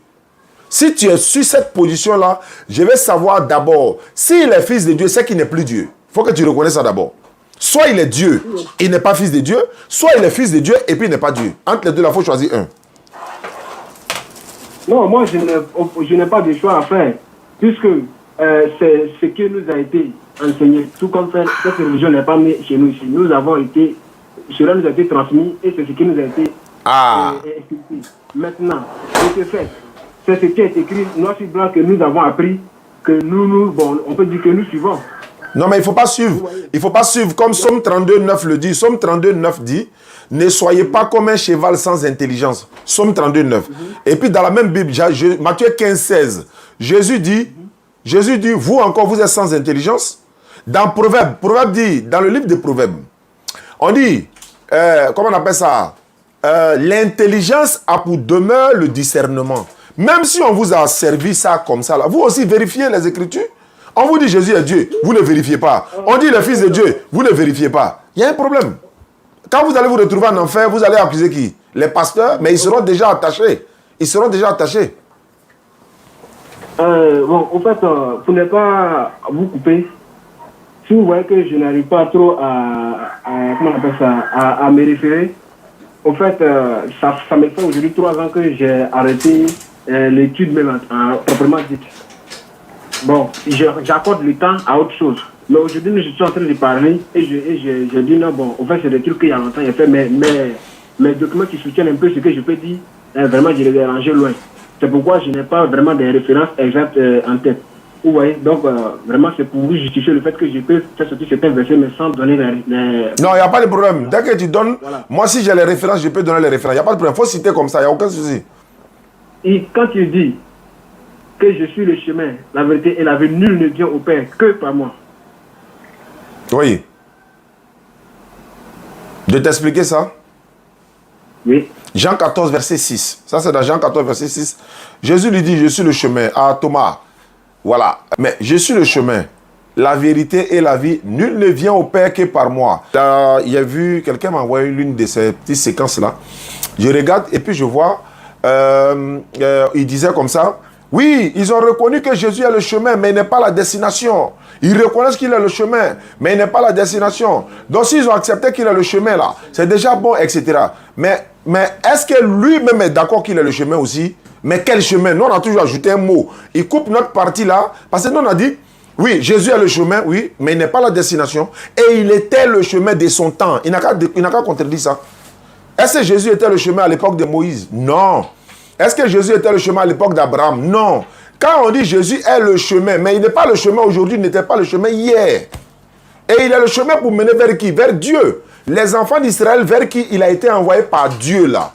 si tu es sur cette position-là, je vais savoir d'abord, s'il est fils de Dieu, c'est qu'il n'est plus Dieu. Il faut que tu reconnaisses ça d'abord. Soit il est Dieu, il n'est pas fils de Dieu, soit il est fils de Dieu et puis il n'est pas Dieu. Entre les deux, il faut choisir un. Non, moi, je n'ai pas de choix à faire, puisque c'est ce qui nous a été enseigné. Tout comme cette religion n'est pas née chez nous ici. Nous avons été, cela nous a été transmis et c'est ce qui nous a été expliqué. Maintenant, c'est ce qui est écrit noir sur blanc que nous avons appris, que on peut dire que nous suivons. Non, mais il ne faut pas suivre. Il ne faut pas suivre comme Somme 32, 9 le dit. Somme 32, 9 dit, ne soyez pas comme un cheval sans intelligence. Somme 32, 9. Et puis dans la même Bible, Matthieu 15, 16, Jésus dit, vous encore, vous êtes sans intelligence. Dans Proverbe dit, dans le livre des Proverbes, on dit, comment on appelle ça? L'intelligence a pour demeure le discernement. Même si on vous a servi ça comme ça, là, vous aussi vérifiez les Écritures. On vous dit Jésus est Dieu, vous ne vérifiez pas. On dit le Fils de Dieu, vous ne vérifiez pas. Il y a un problème. Quand vous allez vous retrouver en enfer, vous allez accuser qui? Les pasteurs, mais ils seront déjà attachés. Ils seront déjà attachés. Bon, en fait, pour ne pas vous couper, si vous voyez que je n'arrive pas trop comment on appelle ça, à me référer, en fait, ça me fait aujourd'hui 3 ans que j'ai arrêté l'étude même proprement dite. Bon, j'accorde le temps à autre chose. Mais aujourd'hui, je suis en train de parler et je dis non, bon, en fait, c'est des trucs qu'il y a longtemps, j'ai fait, mais mes documents qui soutiennent un peu ce que je peux dire, vraiment, je les ai rangés loin. C'est pourquoi je n'ai pas vraiment des références exactes en tête. Vous voyez, donc vraiment, c'est pour vous justifier le fait que je peux faire sortir certains versets, mais sans donner les... Non, il n'y a pas de problème. Dès que tu donnes, voilà. Moi, si j'ai les références, je peux donner les références. Il n'y a pas de problème. Il faut citer comme ça, il n'y a aucun souci. Et quand tu dis que je suis le chemin, la vérité et la vie, nul ne vient au Père que par moi. Oui. De t'expliquer ça? Oui. Jean 14, verset 6. Ça, c'est dans Jean 14, verset 6. Jésus lui dit, je suis le chemin. À Thomas, voilà. Mais je suis le chemin, la vérité et la vie. Nul ne vient au Père que par moi. Il y a vu, quelqu'un m'a envoyé l'une de ces petites séquences-là. Je regarde et puis je vois, il disait comme ça, oui, ils ont reconnu que Jésus est le chemin, mais il n'est pas la destination. Ils reconnaissent qu'il est le chemin, mais il n'est pas la destination. Donc, s'ils ont accepté qu'il est le chemin, là, c'est déjà bon, etc. Mais est-ce que lui-même est d'accord qu'il est le chemin aussi? Mais quel chemin? Nous, on a toujours ajouté un mot. Il coupe notre partie là, parce que nous, on a dit, oui, Jésus est le chemin, oui, mais il n'est pas la destination. Et il était le chemin de son temps. Il n'a qu'à contredire ça. Est-ce que Jésus était le chemin à l'époque de Moïse? Non. Est-ce que Jésus était le chemin à l'époque d'Abraham? Non. Quand on dit Jésus est le chemin, mais il n'est pas le chemin aujourd'hui, il n'était pas le chemin hier. Et il est le chemin pour mener vers qui? Vers Dieu. Les enfants d'Israël vers qui il a été envoyé par Dieu là.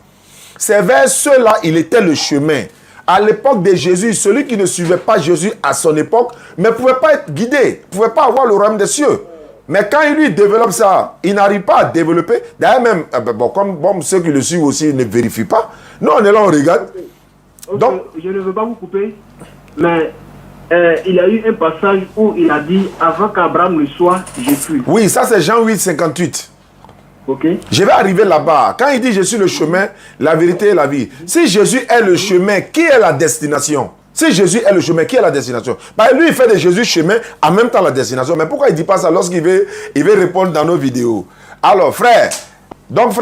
C'est vers ceux-là il était le chemin. À l'époque de Jésus, celui qui ne suivait pas Jésus à son époque ne pouvait pas être guidé, ne pouvait pas avoir le royaume des cieux. Mais quand il lui développe ça, il n'arrive pas à développer. D'ailleurs même, comme ceux qui le suivent aussi ne vérifient pas. Nous, on est là, on regarde. Okay. Donc, je ne veux pas vous couper, mais il y a eu un passage où il a dit, avant qu'Abraham le soit, je suis. Oui, ça c'est Jean 8, 58. Okay. Je vais arriver là-bas. Quand il dit, je suis le chemin, la vérité et la vie. Si Jésus est le chemin, qui est la destination? Si Jésus est le chemin, qui est la destination? Bah, lui, il fait de Jésus chemin, en même temps la destination. Mais pourquoi il ne dit pas ça lorsqu'il veut répondre dans nos vidéos? Alors, frère, donc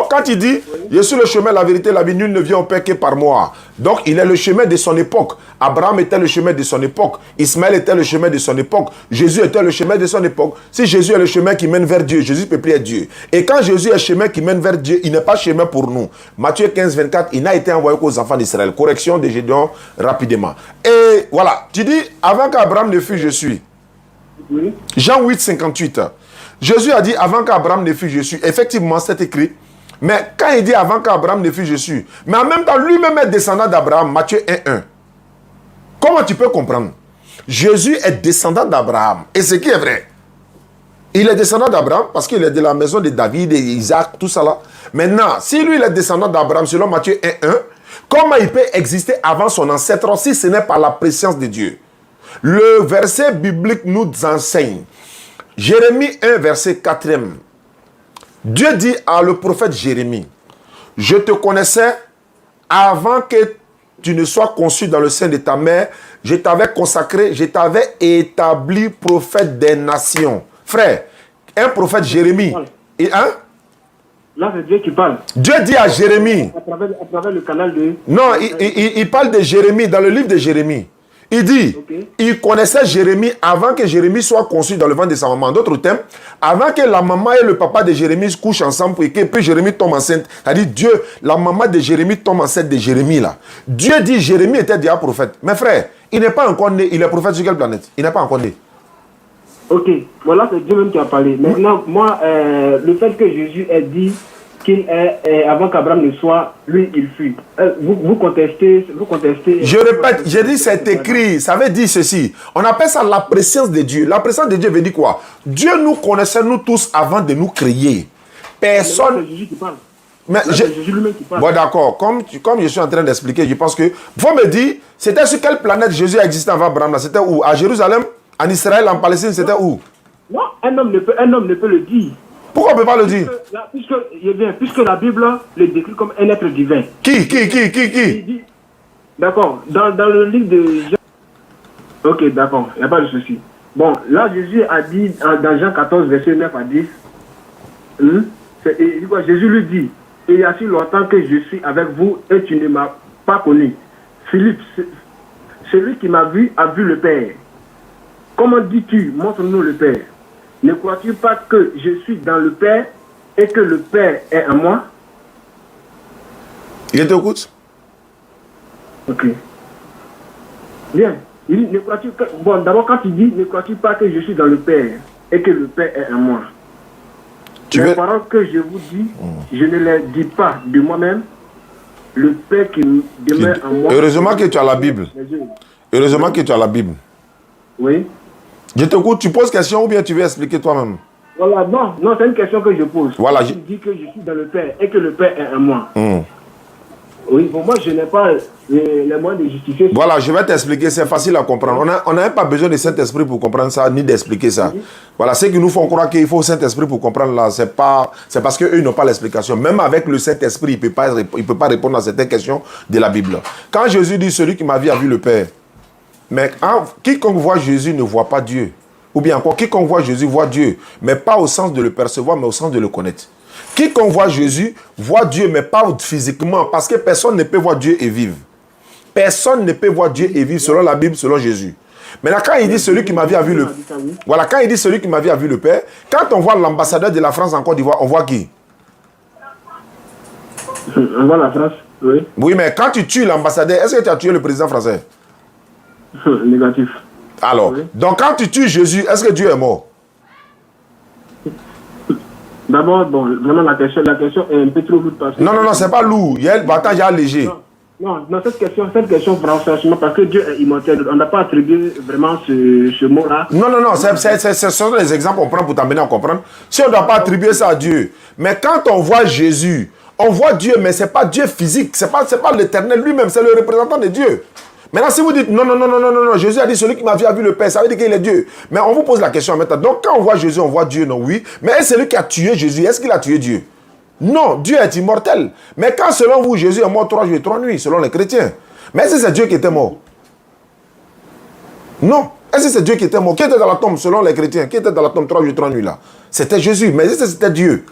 quand il dit, je suis le chemin, la vérité, la vie, nul ne vient au Père que par moi. Donc, il est le chemin de son époque. Abraham était le chemin de son époque. Ismaël était le chemin de son époque. Jésus était le chemin de son époque. Si Jésus est le chemin qui mène vers Dieu, Jésus ne peut plus être Dieu. Et quand Jésus est le chemin qui mène vers Dieu, il n'est pas chemin pour nous. Matthieu 15, 24, il n'a été envoyé qu'aux enfants d'Israël. Correction de Gédéon rapidement. Et voilà, tu dis, avant qu'Abraham ne fût, je suis. Oui. Jean 8, 58. Jésus a dit, avant qu'Abraham ne fût, je suis. Effectivement, c'est écrit. Mais quand il dit avant qu'Abraham ne fût, je suis. Mais en même temps, lui-même est descendant d'Abraham. Matthieu 1, 1. Comment tu peux comprendre? Jésus est descendant d'Abraham. Et ce qui est vrai. Il est descendant d'Abraham parce qu'il est de la maison de David et Isaac, tout ça là. Maintenant, si lui il est descendant d'Abraham selon Matthieu 1:1, comment il peut exister avant son ancêtre si ce n'est pas la présence de Dieu? Le verset biblique nous enseigne. Jérémie 1, verset 4e. Dieu dit à le prophète Jérémie, je te connaissais avant que tu ne sois conçu dans le sein de ta mère. Je t'avais consacré, je t'avais établi prophète des nations. Frère, un prophète Jérémie. Et hein? Là, c'est Dieu qui parle. Dieu dit à Jérémie. À travers le canal de... Non, il parle de Jérémie, dans le livre de Jérémie. Il dit, il connaissait Jérémie avant que Jérémie soit conçu dans le ventre de sa maman. En d'autres termes, avant que la maman et le papa de Jérémie se couchent ensemble et que puis Jérémie tombe enceinte. C'est-à-dire Dieu, la maman de Jérémie tombe enceinte de Jérémie là. Dieu dit Jérémie était déjà prophète. Mais frère, il n'est pas encore né. Il est prophète sur quelle planète? Il n'est pas encore né. Ok, voilà, c'est Dieu même qui a parlé. Maintenant, moi, le fait que Jésus ait dit qu'il est, avant qu'Abraham ne soit, lui, il fut. Vous contestez. Je répète, j'ai dit c'est écrit, ça veut dire ceci. On appelle ça la présence de Dieu. La présence de Dieu veut dire quoi? Dieu nous connaissait, nous tous, avant de nous créer. Personne... C'est Jésus qui parle. Mais c'est Jésus lui-même qui parle. Bon, d'accord. Comme je suis en train d'expliquer, je pense que... Faut me dire, c'était sur quelle planète Jésus existait avant Abraham? C'était où? À Jérusalem? En Israël? En Palestine? C'était où? Non, un homme ne peut le dire. Pourquoi on ne peut pas le dire? Puisque la Bible le décrit comme un être divin. Qui? D'accord. Dans le livre de Jean... Ok, d'accord. Il n'y a pas de souci. Bon, là, Jésus a dit dans Jean 14, verset 9 à 10, Jésus lui dit, il y a si longtemps que je suis avec vous et tu ne m'as pas connu. Philippe, celui qui m'a vu a vu le Père. Comment dis-tu, montre-nous le Père? Ne crois-tu pas que je suis dans le Père et que le Père est en moi? Il t'écoute? Ok. Bien. Il dit, ne crois-tu pas... Bon, d'abord, quand il dit, ne crois-tu pas que je suis dans le Père et que le Père est en moi? Les paroles que je vous dis, je ne les dis pas de moi-même. Le Père qui demeure en moi... Heureusement que tu as la Bible. Heureusement que tu as la Bible. Oui. Je t'écoute, tu poses question ou bien tu veux expliquer toi-même? Voilà, non, c'est une question que je pose. Voilà. Je dis que je suis dans le Père et que le Père est en moi. Oui, pour moi, je n'ai pas les moyens de justifier. Voilà, je vais t'expliquer, c'est facile à comprendre. On n'a pas besoin de Saint-Esprit pour comprendre ça, ni d'expliquer ça. Voilà, ceux qui nous font croire qu'il faut Saint-Esprit pour comprendre là, c'est parce qu'eux n'ont pas l'explication. Même avec le Saint-Esprit, il ne peut pas répondre à certaines questions de la Bible. Quand Jésus dit, celui qui m'a vu a vu le Père. Mais quiconque voit Jésus ne voit pas Dieu. Ou bien encore, quiconque voit Jésus voit Dieu. Mais pas au sens de le percevoir, mais au sens de le connaître. Quiconque voit Jésus voit Dieu, mais pas physiquement. Parce que personne ne peut voir Dieu et vivre. Personne ne peut voir Dieu et vivre selon la Bible, selon Jésus. Maintenant, quand il dit celui qui m'a vu a vu le... Voilà, quand il dit celui qui m'a vu a vu le Père, quand on voit l'ambassadeur de la France en Côte d'Ivoire, on voit qui? On voit la France, oui. Oui, mais quand tu tues l'ambassadeur, est-ce que tu as tué le président français? Négatif. Alors, oui. Donc quand tu tues Jésus, est-ce que Dieu est mort? D'abord, bon, vraiment la question est un peu trop lourde parce que... Non, c'est pas lourd. Attends, j'ai allégé. Non, cette question, franchement, parce que Dieu est immortel, on n'a pas attribué vraiment ce mot-là. Non, ce sont les exemples qu'on prend pour t'amener à comprendre. Si on ne doit pas attribuer ça à Dieu. Mais quand on voit Jésus, on voit Dieu, mais ce n'est pas Dieu physique, ce n'est pas l'Éternel lui-même, c'est le représentant de Dieu. Maintenant, si vous dites non, Jésus a dit celui qui m'a vu a vu le Père, ça veut dire qu'il est Dieu. Mais on vous pose la question maintenant. Donc, quand on voit Jésus, on voit Dieu, non, oui. Mais est-ce celui qui a tué Jésus, est-ce qu'il a tué Dieu? Non, Dieu est immortel. Mais quand, selon vous, Jésus est mort 3 jours et 3 nuits, selon les chrétiens, mais est-ce que c'est Dieu qui était mort? Non. Est-ce que c'est Dieu qui était mort? Qui était dans la tombe, selon les chrétiens? Qui était dans la tombe 3 jours et 3 nuits là? C'était Jésus. Mais est-ce que c'était Dieu?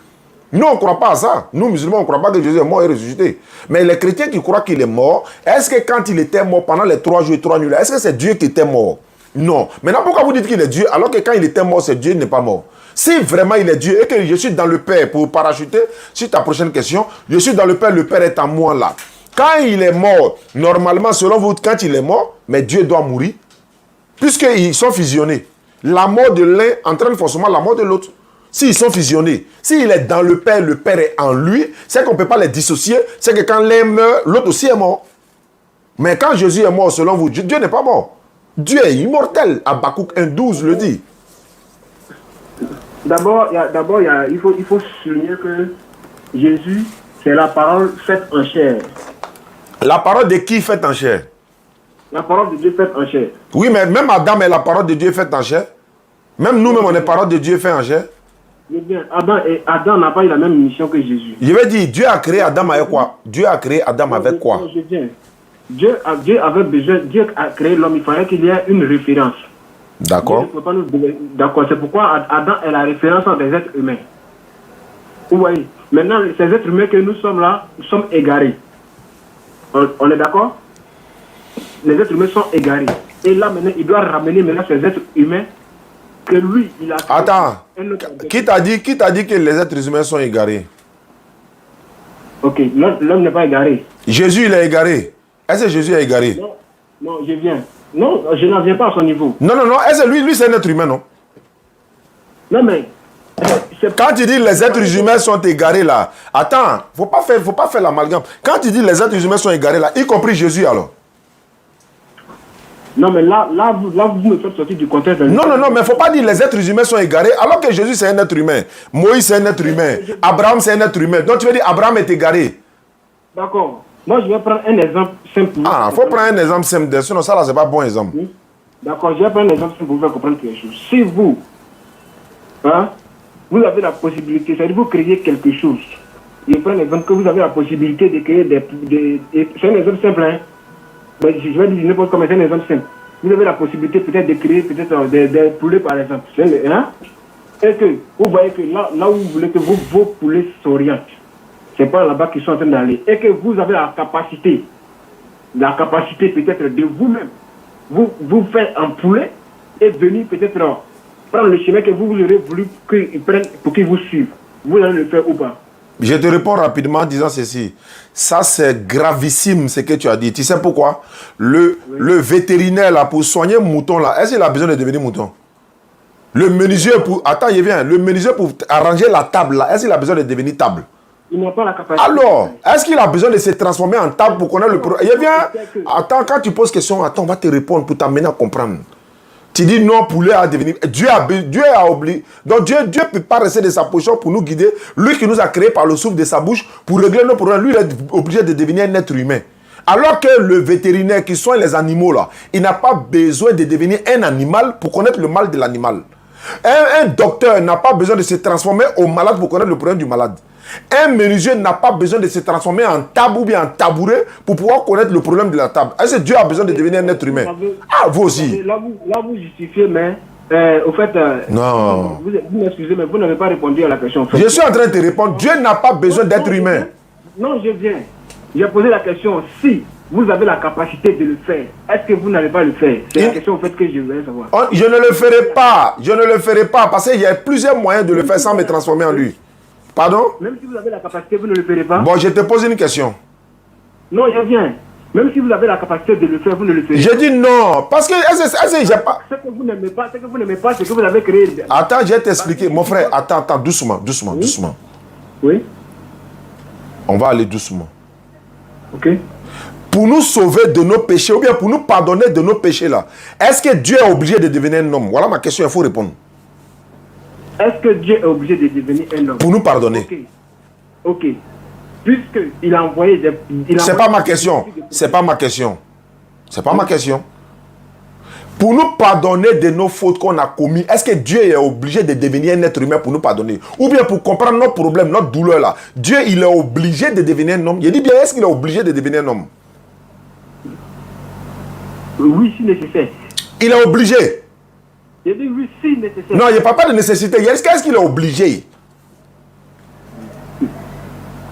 Nous, on ne croit pas à ça. Nous, musulmans, on ne croit pas que Jésus est mort et ressuscité. Mais les chrétiens qui croient qu'il est mort, est-ce que quand il était mort pendant les 3 jours et 3 nuits là, est-ce que c'est Dieu qui était mort? Non. Maintenant, pourquoi vous dites qu'il est Dieu alors que quand il était mort, c'est Dieu n'est pas mort? Si vraiment il est Dieu et que je suis dans le Père, pour parachuter sur ta prochaine question, je suis dans le Père est en moi là. Quand il est mort, normalement, selon vous, quand il est mort, mais Dieu doit mourir, puisqu'ils sont fusionnés. La mort de l'un entraîne forcément la mort de l'autre. S'ils sont fusionnés, s'il est dans le Père est en lui, c'est qu'on ne peut pas les dissocier, c'est que quand l'un meurt, l'autre aussi est mort. Mais quand Jésus est mort, selon vous, Dieu n'est pas mort. Dieu est immortel. Habakkuk 1,12 le dit. D'abord, il faut souligner que Jésus, c'est la parole faite en chair. La parole de qui faite en chair? La parole de Dieu faite en chair. Oui, mais même Adam est la parole de Dieu faite en chair. Même nous-mêmes, on est parole de Dieu faite en chair. Eh bien, Adam n'a pas eu la même mission que Jésus. Je veux dire, Dieu a créé Adam avec quoi? Dieu a créé Adam avec quoi? Je viens. Dieu a créé l'homme, il fallait qu'il y ait une référence. D'accord. D'accord, c'est pourquoi Adam est la référence des êtres humains. Vous voyez, maintenant, ces êtres humains que nous sommes là, nous sommes égarés. On est d'accord? Les êtres humains sont égarés. Et là, maintenant, il doit ramener maintenant ces êtres humains que lui, il a... Attends, qui t'a dit que les êtres humains sont égarés? Ok, l'homme n'est pas égaré. Jésus, il est égaré. Est-ce que Jésus est égaré? Non, je viens. Non, je n'en viens pas à son niveau. Non. Est-ce que lui c'est un être humain, non? Non, mais... Quand tu dis les êtres humains sont égarés là, attends, faut pas faire l'amalgame. Quand tu dis les êtres humains sont égarés là, y compris Jésus alors. Non, mais là vous me faites sortir du contexte. Non, mais faut pas dire les êtres humains sont égarés alors que Jésus c'est un être humain. Moïse c'est un être humain. Abraham c'est un être humain. Donc tu veux dire Abraham est égaré. D'accord. Moi je vais prendre un exemple simple. Faut prendre un exemple simple. Sinon ça là c'est pas bon exemple. Oui. D'accord, je vais prendre un exemple simple pour vous faire comprendre quelque chose. Si vous, vous avez la possibilité, c'est-à-dire vous créez quelque chose. Je prends l'exemple que vous avez la possibilité de créer c'est un exemple simple, hein. Mais je vais dire n'importe comment, c'est un exemple simple. Vous avez la possibilité peut-être de créer des poulets par exemple. Et que vous voyez que là où vous voulez que vos poulets s'orientent, c'est pas là-bas qu'ils sont en train d'aller. Et que vous avez la capacité peut-être de vous-même, vous faire un poulet et venir peut-être prendre le chemin que vous aurez voulu qu'ils prennent pour qu'ils vous suivent. Vous allez le faire ou pas? Je te réponds rapidement en disant ceci. Ça, c'est gravissime ce que tu as dit. Tu sais pourquoi? Le vétérinaire, là, pour soigner un mouton, là, est-ce qu'il a besoin de devenir mouton? Le menuisier, le menuisier pour arranger la table, là, est-ce qu'il a besoin de devenir table? Il n'a pas la capacité. Alors, est-ce qu'il a besoin de se transformer en table pour connaître le problème? Attends, quand tu poses question, on va te répondre pour t'amener à comprendre. Tu dis non, poulet à devenir. Dieu a obligé. Donc Dieu ne peut pas rester de sa position pour nous guider. Lui qui nous a créés par le souffle de sa bouche pour régler nos problèmes. Lui, il est obligé de devenir un être humain. Alors que le vétérinaire qui soigne les animaux, là, il n'a pas besoin de devenir un animal pour connaître le mal de l'animal. Un docteur n'a pas besoin de se transformer au malade pour connaître le problème du malade. Un menuisier n'a pas besoin de se transformer en table ou bien en tabouret pour pouvoir connaître le problème de la table. Est-ce que Dieu a besoin de devenir un être humain? Vous aussi. Là, vous justifiez, mais au fait... non. Vous m'excusez, mais vous n'avez pas répondu à la question. En fait. Je suis en train de te répondre. Dieu n'a pas besoin d'être humain. Non, je viens. J'ai posé la question. Si vous avez la capacité de le faire, est-ce que vous n'allez pas le faire? C'est la question en fait que je voulais savoir. Je ne le ferai pas. Je ne le ferai pas parce qu'il y a plusieurs moyens de le faire sans me transformer en lui. Pardon? Même si vous avez la capacité, vous ne le ferez pas? Bon, je te pose une question. Non, je viens. Même si vous avez la capacité de le faire, vous ne le ferez pas. Je dis non. Parce que j'ai pas... Ce que vous n'aimez pas, c'est que vous avez créé... Attends, je vais t'expliquer. Mon frère, attends, doucement. Oui. On va aller doucement. Ok. Pour nous sauver de nos péchés, ou bien pour nous pardonner de nos péchés là, est-ce que Dieu est obligé de devenir un homme? Voilà ma question, il faut répondre. Est-ce que Dieu est obligé de devenir un homme? Pour nous pardonner. Ok. Puisqu'il a envoyé des... C'est pas ma question. C'est pas ma question. C'est pas ma question. Pour nous pardonner de nos fautes qu'on a commises, est-ce que Dieu est obligé de devenir un être humain pour nous pardonner? Ou bien pour comprendre nos problèmes, notre douleur là, Dieu il est obligé de devenir un homme? Je dis bien, est-ce qu'il est obligé de devenir un homme? Oui, si nécessaire. Il est obligé. Je dis oui, si nécessaire. Non, il n'y a pas de nécessité. Est-ce qu'il est obligé?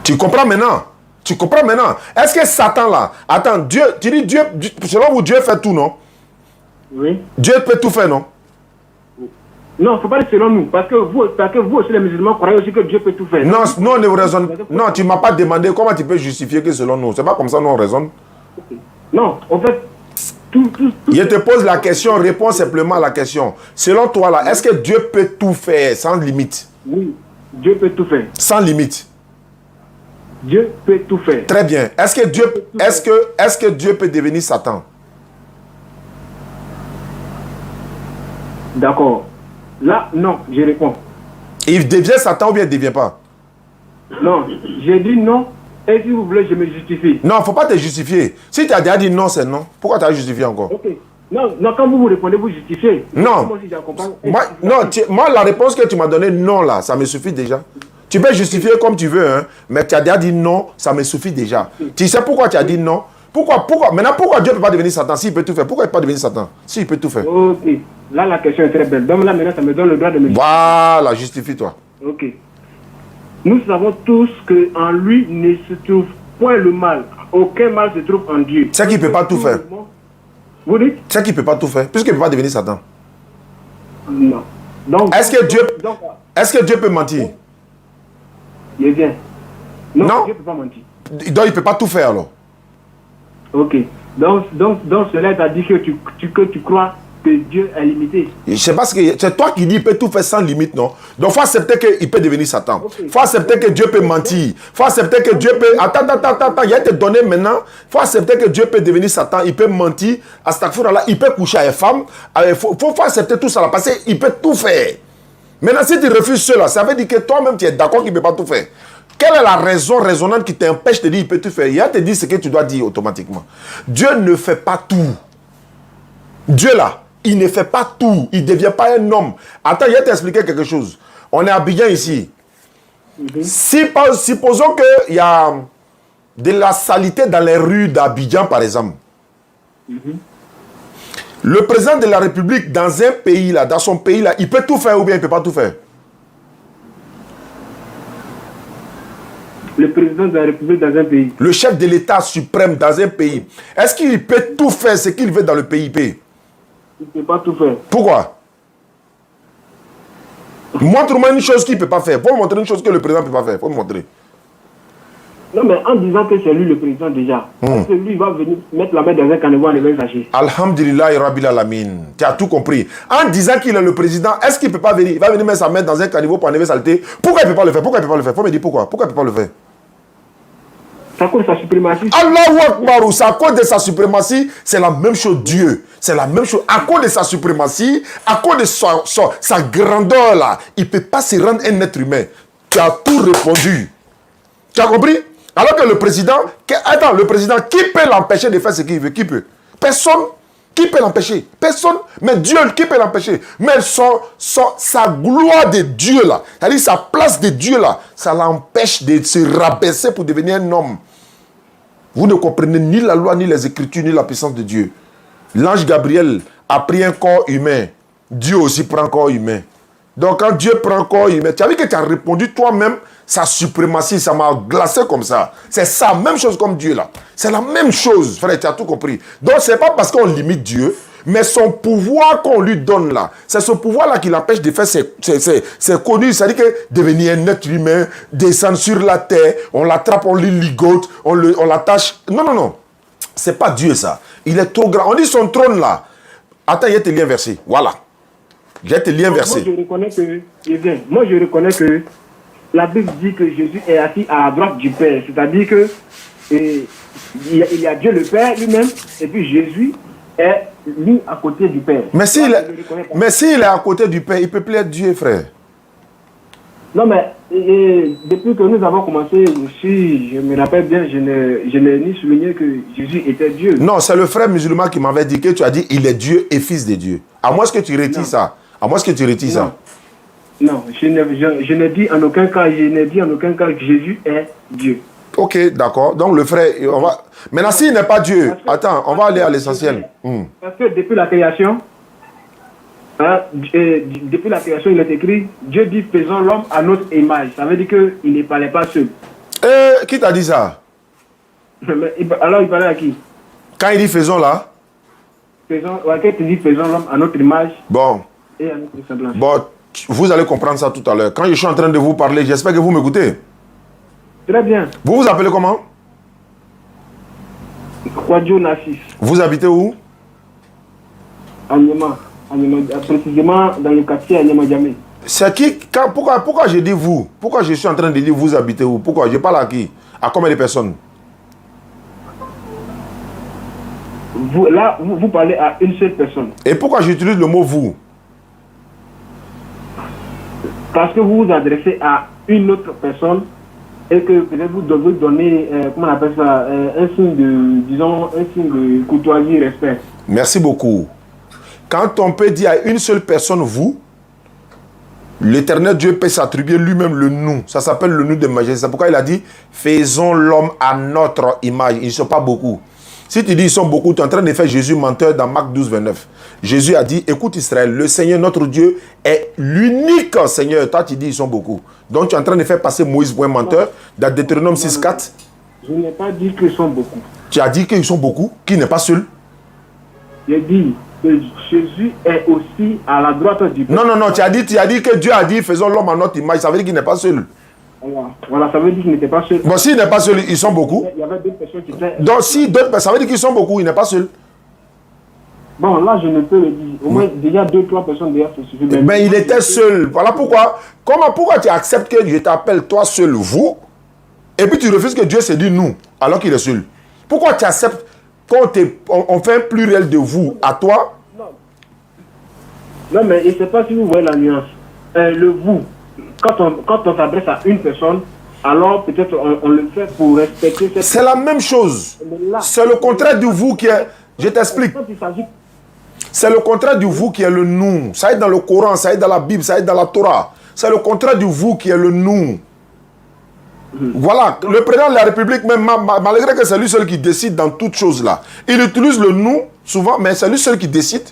Tu comprends maintenant? Est-ce que Satan là... Attends, Dieu, tu dis Dieu, selon vous, Dieu fait tout, non? Oui. Dieu peut tout faire, non? Non, il ne faut pas dire selon nous. Parce que vous aussi, les musulmans, croyez aussi que Dieu peut tout faire. Non, non, tu ne m'as pas demandé comment tu peux justifier que selon nous. C'est pas comme ça nous on raisonne. Non, en fait... Je te pose la question, réponds simplement à la question. Selon toi, là, est-ce que Dieu peut tout faire sans limite? Oui, Dieu peut tout faire. Sans limite? Dieu peut tout faire. Très bien. Est-ce que Dieu peut devenir Satan? D'accord. Là, non, je réponds. Il devient Satan ou bien il ne devient pas? Non, j'ai dit non. Et si vous voulez, je me justifie. Non, il ne faut pas te justifier. Si tu as déjà dit non, c'est non. Pourquoi tu as justifié encore? Ok. Non, non, quand vous répondez, vous justifiez. Non. Moi, si j'accompagne, Moi, la réponse que tu m'as donnée, non, là, ça me suffit déjà. Tu peux justifier comme tu veux, hein, mais tu as déjà dit non, ça me suffit déjà. Tu sais pourquoi tu as dit non? Maintenant, pourquoi Dieu ne peut pas devenir Satan s'il peut tout faire? Pourquoi il ne peut pas devenir Satan s'il peut tout faire? Ok. Là, la question est très belle. Donc là, maintenant, ça me donne le droit de me justifier. Voilà, justifie-toi. Ok. Nous savons tous qu'en lui ne se trouve point le mal. Aucun mal se trouve en Dieu. C'est qu'il ne peut pas tout faire. Vous dites? C'est qu'il ne peut pas tout faire, puisqu'il ne peut pas devenir Satan. Non. Donc, Est-ce que Dieu peut mentir? Il vient. Non, Non. Dieu ne peut pas mentir. Donc il ne peut pas tout faire alors. Ok. Donc cela t'a dit que tu crois que Dieu est limité. Je sais pas ce que c'est toi qui dis qu'il peut tout faire sans limite, non? Donc il faut accepter qu'il peut devenir Satan. Il faut accepter que Dieu peut mentir. Il faut accepter que Dieu peut... Attends. Il a été donné maintenant. Il faut accepter que Dieu peut devenir Satan. Il peut mentir. Astaghfirullah, il peut coucher avec femme. Il faut accepter tout ça là, parce qu'il peut tout faire. Maintenant, si tu refuses cela, ça veut dire que toi-même tu es d'accord qu'il ne peut pas tout faire. Quelle est la raison raisonnante qui t'empêche de dire qu'il peut tout faire? Il a te dit ce que tu dois dire automatiquement. Dieu ne fait pas tout. Dieu là, il ne fait pas tout. Il ne devient pas un homme. Attends, il va t'expliquer quelque chose. On est à Abidjan ici. Supposons qu'il y a de la saleté dans les rues d'Abidjan, par exemple. Le président de la République, dans un pays là, dans son pays là, il peut tout faire ou bien il ne peut pas tout faire? Le président de la République dans un pays. Le chef de l'État suprême dans un pays. Est-ce qu'il peut tout faire ce qu'il veut dans le PIP? Il ne peut pas tout faire. Pourquoi? Montre-moi une chose qu'il ne peut pas faire. Faut me montrer une chose que le président ne peut pas faire. Faut me montrer. Non, mais en disant que c'est lui le président déjà, parce que lui va venir mettre la main dans un caniveau en les sachets. Alhamdulillah Rabbil Alamin. Tu as tout compris. En disant qu'il est le président, est-ce qu'il ne peut pas venir? Il va venir mettre sa main dans un caniveau pour enlever saleté. Pourquoi il ne peut pas le faire? Pourquoi il ne peut pas le faire? Faut me dire pourquoi. Pourquoi il ne peut pas le faire? C'est à cause de sa suprématie. Allahu Akbar, c'est à cause de sa suprématie, c'est la même chose Dieu. C'est la même chose. À cause de sa suprématie, à cause de sa grandeur là, il ne peut pas se rendre un être humain. Tu as tout répondu. Tu as compris? Alors que le président, le président, qui peut l'empêcher de faire ce qu'il veut? Qui peut? Personne. Qui peut l'empêcher? Personne. Mais Dieu, qui peut l'empêcher? Mais sa gloire de Dieu là, c'est-à-dire sa place de Dieu là, ça l'empêche de se rabaisser pour devenir un homme. Vous ne comprenez ni la loi, ni les Écritures, ni la puissance de Dieu. L'ange Gabriel a pris un corps humain. Dieu aussi prend un corps humain. Donc quand Dieu prend un corps humain, tu as vu que tu as répondu toi-même sa suprématie, ça m'a glacé comme ça. C'est ça, même chose comme Dieu là. C'est la même chose, frère, tu as tout compris. Donc c'est pas parce qu'on limite Dieu, mais son pouvoir qu'on lui donne là, c'est ce pouvoir-là qui l'empêche de faire c'est connu, c'est-à-dire que devenir un être humain, descendre sur la terre, on l'attrape, on le ligote, on l'attache. Non. C'est pas Dieu ça. Il est trop grand. On dit son trône là. Attends, il y a tes liens versés. Voilà. Il y a tes liens versés. Moi, je reconnais que la Bible dit que Jésus est assis à la droite du Père. C'est-à-dire que il y a Dieu le Père lui-même, et puis Jésus est lui à côté du Père. Mais s'il est à côté du Père, il ne peut plus être Dieu, frère. Non, mais depuis que nous avons commencé, si je me rappelle bien, je n'ai ni souligné que Jésus était Dieu. Non, c'est le frère musulman qui m'avait dit que tu as dit il est Dieu et fils de Dieu. À moins que tu retires ça. À moins que tu retires ça. Non, je n'ai dit en aucun cas, que Jésus est Dieu. Ok, d'accord. Donc le frère, on va... Maintenant, s'il n'est pas Dieu, attends, on va aller à l'essentiel. Parce que depuis la création, il est écrit, Dieu dit faisons l'homme à notre image. Ça veut dire qu'il ne parlait pas seul. Qui t'a dit ça? Alors il parlait à qui? Quand il dit faisons là? Quand il dit faisons l'homme à notre image. Bon. Et à notre semblance. Bon, vous allez comprendre ça tout à l'heure. Quand je suis en train de vous parler, j'espère que vous m'écoutez. Très bien. Vous vous appelez comment? Kwadjo Nassis. Vous habitez où? À Niama. Précisément dans le quartier à Niama-Djamé. C'est qui? Pourquoi je dis vous? Pourquoi je suis en train de dire vous habitez où? Pourquoi? Je parle à qui? À combien de personnes? Vous parlez à une seule personne. Et pourquoi j'utilise le mot vous? Parce que vous vous adressez à une autre personne et que peut-être vous devez donner, comment on appelle ça, un signe de courtoisie, respect. Merci beaucoup. Quand on peut dire à une seule personne vous, l'Éternel Dieu peut s'attribuer lui-même le nous. Ça s'appelle le nous de majesté. C'est pourquoi il a dit, faisons l'homme à notre image. Ils ne sont pas beaucoup. Si tu dis ils sont beaucoup, tu es en train de faire Jésus menteur dans Marc 12, 29. Jésus a dit, écoute Israël, le Seigneur notre Dieu est l'unique Seigneur. Toi tu dis ils sont beaucoup. Donc tu es en train de faire passer Moïse pour un menteur dans Deutéronome 6, 4. Je n'ai pas dit qu'ils sont beaucoup. Tu as dit qu'ils sont beaucoup, qu'il n'est pas seul. J'ai dit que Jésus est aussi à la droite du Père. Non, tu as dit que Dieu a dit, faisons l'homme à notre image. Ça veut dire qu'il n'est pas seul. Voilà, ça veut dire qu'il n'était pas seul. Bon, s'il n'est pas seul, ils sont beaucoup. Il y avait d'autres personnes qui étaient... Donc, si d'autres personnes, ça veut dire qu'ils sont beaucoup, il n'est pas seul. Bon, là, je ne peux le dire. Au moins, déjà 2-3 personnes déjà se suffisent. Mais il était seul. Voilà pourquoi. Pourquoi tu acceptes que je t'appelle toi seul, vous, et puis tu refuses que Dieu se dise nous, alors qu'il est seul? Pourquoi tu acceptes qu'on fait un pluriel de vous à toi? Non, mais je ne sais pas si vous voyez la nuance. Le vous, quand on s'adresse à une personne, alors peut-être on le fait pour respecter cette... C'est la même chose. C'est le contraire du vous qui est... Je t'explique. C'est le contraire du vous qui est le nous. Ça est dans le Coran, ça est dans la Bible, ça est dans la Torah. C'est le contraire du vous qui est le nous. Voilà, le président de la République, même malgré que c'est lui seul qui décide dans toutes choses là, il utilise le nous souvent, mais c'est lui seul qui décide.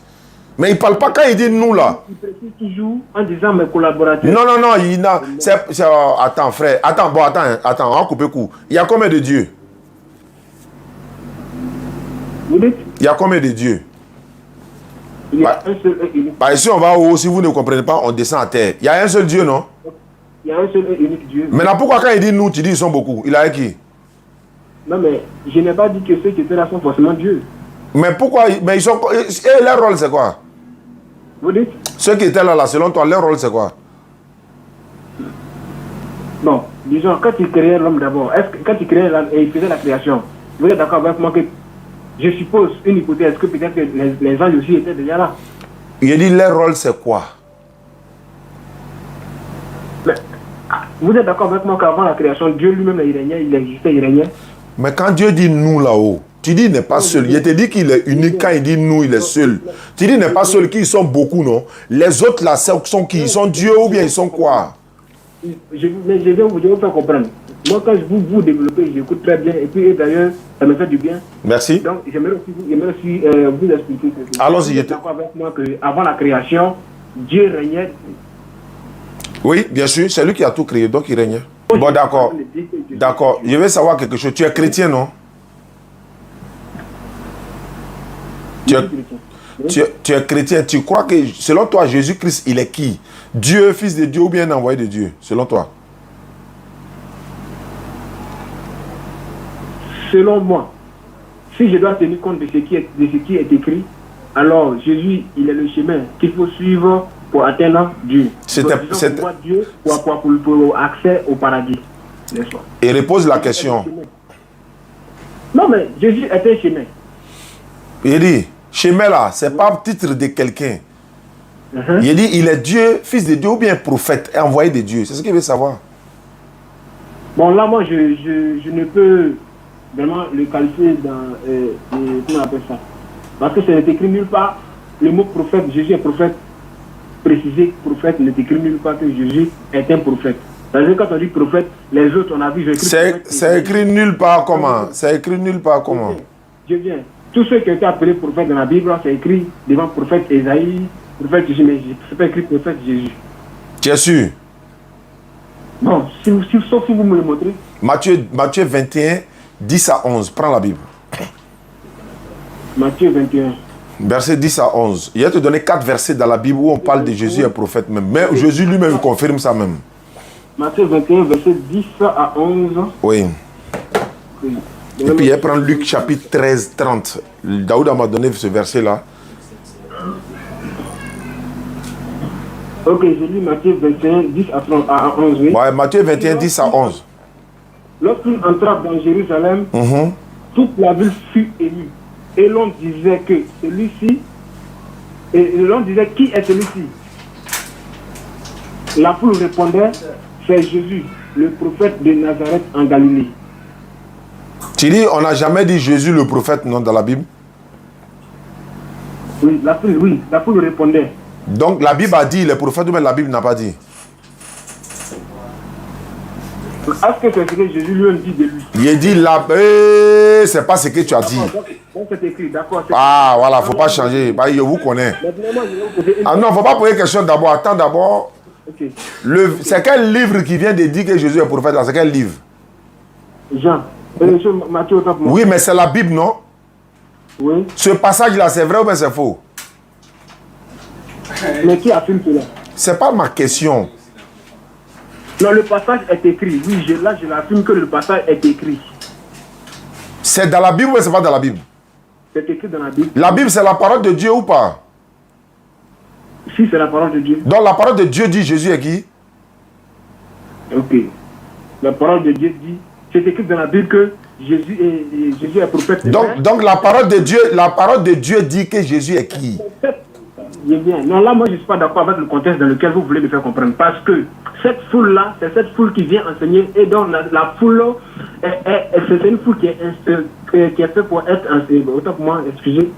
Mais il ne parle pas quand il dit nous là. Il précise toujours en disant mes collaborateurs. Non, il n'a... Attends frère, attends, on va couper court. Il y a combien de dieux? Vous dites? Il y a combien de dieux? Il y a un seul et unique. Bah, ici on va haut, si vous ne comprenez pas, on descend à terre. Il y a un seul Dieu, non? Il y a un seul et unique Dieu. Maintenant, pourquoi quand il dit nous, tu dis ils sont beaucoup? Il a avec qui? Non, mais je n'ai pas dit que ceux qui étaient là sont forcément Dieu. Mais pourquoi? Mais ils sont... Et leur rôle, c'est quoi? Vous dites? Ceux qui étaient là, selon toi, leur rôle, c'est quoi? Bon, disons, quand il créait l'homme d'abord, quand il créait l'homme et il faisait la création, vous êtes d'accord avec moi que, je suppose, une hypothèse, que peut-être que les anges aussi étaient déjà là. Il dit leur rôle, c'est quoi? Mais, vous êtes d'accord avec moi qu'avant la création, Dieu lui-même, il régnait, il existait, il régnait. Mais quand Dieu dit nous là-haut, tu dis il n'est pas seul. Il te dit qu'il est unique quand il dit nous, il est seul. Tu dis il n'est pas seul, qu'ils sont beaucoup, non? Les autres là, sont qui? Ils sont Dieu ou bien ils sont quoi? Je vais vous faire comprendre. Moi, quand vous développez, j'écoute très bien. Et puis d'ailleurs, ça me fait du bien. Merci. Donc, j'aimerais aussi vous expliquer quelque chose. Allons-y. Vous êtes d'accord avec moi qu'avant la création, Dieu régnait. Oui, bien sûr, c'est lui qui a tout créé, donc il régnait. Bon, d'accord. D'accord. Je veux savoir quelque chose. Tu es chrétien, non? Tu es chrétien. Tu crois que, selon toi, Jésus-Christ, il est qui? Dieu, fils de Dieu ou bien un envoyé de Dieu, selon toi? Selon moi, si je dois tenir compte de ce qui est écrit, alors Jésus, il est le chemin qu'il faut suivre pour atteindre Dieu. Dieu pour accès au paradis. Et repose la question. Non, mais Jésus est un chemin. Il dit, chemin là, c'est pas le titre de quelqu'un. Il dit, il est Dieu, fils de Dieu ou bien prophète, envoyé de Dieu. C'est ce qu'il veut savoir. Bon, là, moi, je ne peux vraiment le qualifier dans... comment on appelle ça? Parce que ce n'est écrit nulle part. Le mot prophète, Jésus est prophète. Précisé, prophète, n'est écrit nulle part que Jésus est un prophète. C'est-à-dire quand on dit prophète, les autres, on a vu... C'est écrit nulle part comment? C'est écrit nulle part comment? Je viens. Tous ceux qui ont été appelés prophètes dans la Bible, c'est écrit devant prophète Esaïe, prophète Jésus, mais c'est pas écrit prophète Jésus. Tu es sûr? Bon, sauf si vous me le montrez. Matthieu 21, 10 à 11. Prends la Bible. Matthieu 21. Verset 10 à 11. Il va te donner 4 versets dans la Bible où on parle de Jésus et prophète même. Mais Jésus lui-même confirme ça même. Matthieu 21, verset 10 à 11. Oui. Et puis il va prendre Luc chapitre 13, 30. Daoud m'a donné ce verset-là. Ok, j'ai lu Matthieu 21, 10 à 11. Oui. Ouais, Matthieu 21, 10 à 11. Lorsqu'il entra dans Jérusalem, toute la ville fut émue. Et l'on disait que celui-ci, et l'on disait qui est celui-ci? La foule répondait, c'est Jésus, le prophète de Nazareth en Galilée. Tu dis, on n'a jamais dit Jésus le prophète, non, dans la Bible? Oui, la foule répondait. Donc la Bible a dit le prophète, mais la Bible n'a pas dit. Est-ce que c'est ce que Jésus lui-même dit de lui? Il dit là, c'est pas ce que tu as dit. Donc c'est écrit, d'accord. Ah, voilà, faut pas changer. Bah, je vous connais. Ah non, faut pas poser question d'abord. Attends d'abord. Okay. C'est quel livre qui vient de dire que Jésus est prophète là? C'est quel livre? Jean. Matthieu, autant pour moi. Oui, mais c'est la Bible, non? Oui. Ce passage-là, c'est vrai ou bien c'est faux? Mais qui affirme cela? C'est pas ma question. Non, le passage est écrit. Oui, là, je l'affirme que le passage est écrit. C'est dans la Bible ou c'est pas dans la Bible? C'est écrit dans la Bible. La Bible, c'est la parole de Dieu ou pas? Si, c'est la parole de Dieu. Donc la parole de Dieu dit Jésus est qui? Ok. La parole de Dieu dit, c'est écrit dans la Bible que Jésus est prophète. Donc la parole de Dieu dit que Jésus est qui? Bien. Non, là, moi, je ne suis pas d'accord avec le contexte dans lequel vous voulez me faire comprendre. Parce que cette foule-là, c'est cette foule qui vient enseigner. Et donc, la foule, c'est une foule qui est faite pour être enseignée. Autant pour moi, excusez.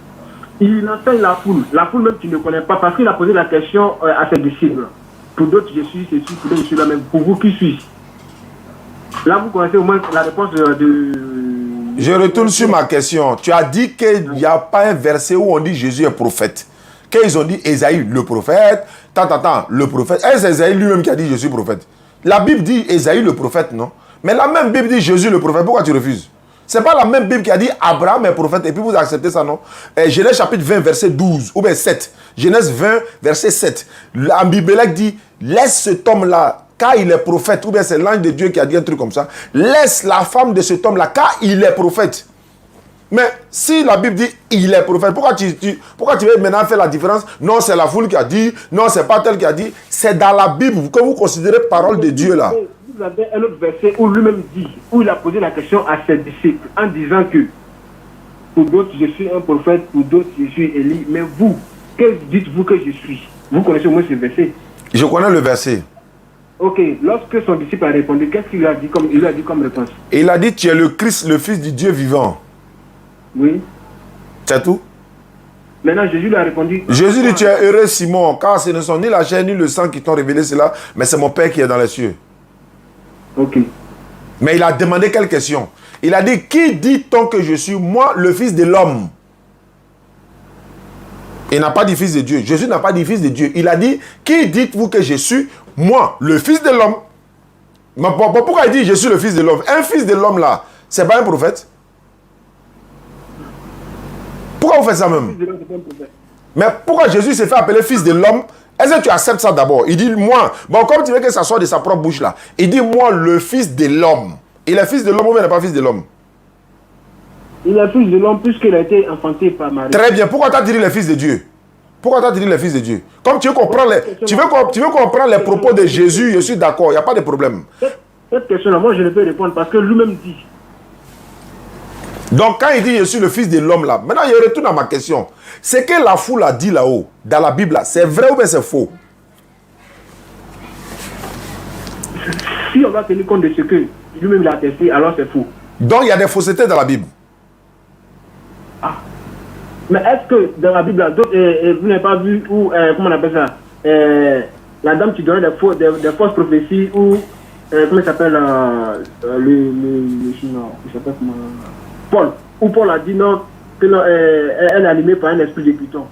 Il enseigne la foule. La foule même, tu ne connais pas. Parce qu'il a posé la question à ses disciples. Pour d'autres, je suis ceci. Pour d'autres, je suis là même. Pour vous, qui suis-je? Là, vous connaissez au moins la réponse de... Je retourne sur ma question. Tu as dit qu'il n'y a pas un verset où on dit Jésus est prophète. Qu'ils ont dit Ésaïe le prophète, le prophète. Est-ce Ésaïe lui-même qui a dit je suis prophète? La Bible dit Ésaïe le prophète, non? Mais la même Bible dit Jésus le prophète. Pourquoi tu refuses? C'est pas la même Bible qui a dit Abraham est prophète et puis vous acceptez ça, non? Genèse chapitre 20, verset 12 ou bien 7. Genèse 20, verset 7. La Bible dit laisse cet homme-là, car il est prophète, ou bien c'est l'ange de Dieu qui a dit un truc comme ça. Laisse la femme de cet homme-là, car il est prophète. Mais si la Bible dit il est prophète, pourquoi tu veux maintenant faire la différence? Non, c'est la foule qui a dit, non, c'est pas tel qui a dit. C'est dans la Bible que vous considérez parole de Dieu là. Vous avez un autre verset où lui-même dit, où il a posé la question à ses disciples en disant que pour d'autres je suis un prophète, pour d'autres je suis Élie, mais vous, que dites-vous que je suis? Vous connaissez au moins ce verset? Je connais le verset. Ok, lorsque son disciple a répondu, qu'est-ce qu'il a dit comme réponse? Il a dit tu es le Christ, le Fils du Dieu vivant. Oui. C'est tout? Maintenant, Jésus lui a répondu. Jésus dit, tu es heureux Simon, car ce ne sont ni la chair ni le sang qui t'ont révélé cela, mais c'est mon Père qui est dans les cieux. Ok. Mais il a demandé quelle question? Il a dit, qui dit-on que je suis? Moi, le Fils de l'homme. Il n'a pas dit Fils de Dieu. Jésus n'a pas dit Fils de Dieu. Il a dit, qui dites-vous que je suis? Moi, le Fils de l'homme. Mais pourquoi il dit, je suis le Fils de l'homme? Un Fils de l'homme là, c'est pas un prophète? Pourquoi vous faites ça même? Mais pourquoi Jésus s'est fait appeler Fils de l'homme? Est-ce que tu acceptes ça d'abord? Il dit, moi, bon, comme tu veux que ça sorte de sa propre bouche là, il dit, moi, le Fils de l'homme. Il est Fils de l'homme ou il n'est pas Fils de l'homme? Il est Fils de l'homme puisqu'il a été enfanté par Marie. Très bien. Pourquoi tu as dit le Fils de Dieu? Pourquoi tu as dit le Fils de Dieu? Comme tu veux comprendre tu veux comprendre les propos de Jésus, je suis d'accord, il n'y a pas de problème. Cette question-là, moi, je ne peux répondre parce que lui-même dit. Donc, quand il dit je suis le Fils de l'homme là, maintenant, je retourne à ma question. Ce que la foule a dit là-haut, dans la Bible, c'est vrai ou bien c'est faux? Si on va tenir compte de ce que lui-même l'a attesté, alors c'est faux. Donc, il y a des faussetés dans la Bible. Ah. Mais est-ce que dans la Bible, vous n'avez pas vu où, comment on appelle ça, la dame qui donnait des fausses prophéties ou, comment il s'appelle, il s'appelle comment, Paul, où Paul a dit non, elle est animée par un esprit de Python.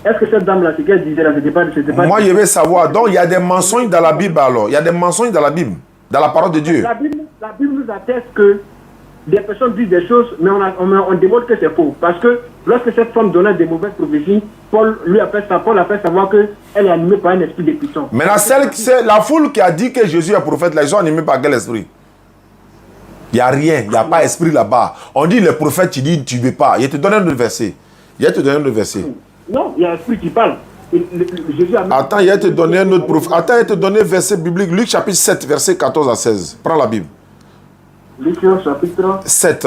Est-ce que cette dame-là, ce qu'elle disait là, c'était pas... Moi, je veux savoir. Donc, il y a des mensonges dans la Bible alors. Il y a des mensonges dans la Bible, dans la parole de Dieu. La Bible nous atteste que des personnes disent des choses, mais on démontre que c'est faux. Parce que lorsque cette femme donnait des mauvaises prophéties, Paul a fait savoir qu'elle est animée par un esprit de Python. Maintenant, c'est la foule qui a dit que Jésus est prophète, là, ils sont animés par quel esprit? Il n'y a rien, il n'y a pas d'esprit là-bas. On dit le prophète, tu dis tu ne veux pas. Il te donne un autre verset. Non, il y a un esprit qui parle. Jésus a... Attends, il va te donner un autre prophète. Attends, il va te donner un verset biblique. Luc chapitre 7, verset 14 à 16. Prends la Bible. Luc chapitre 7, 7,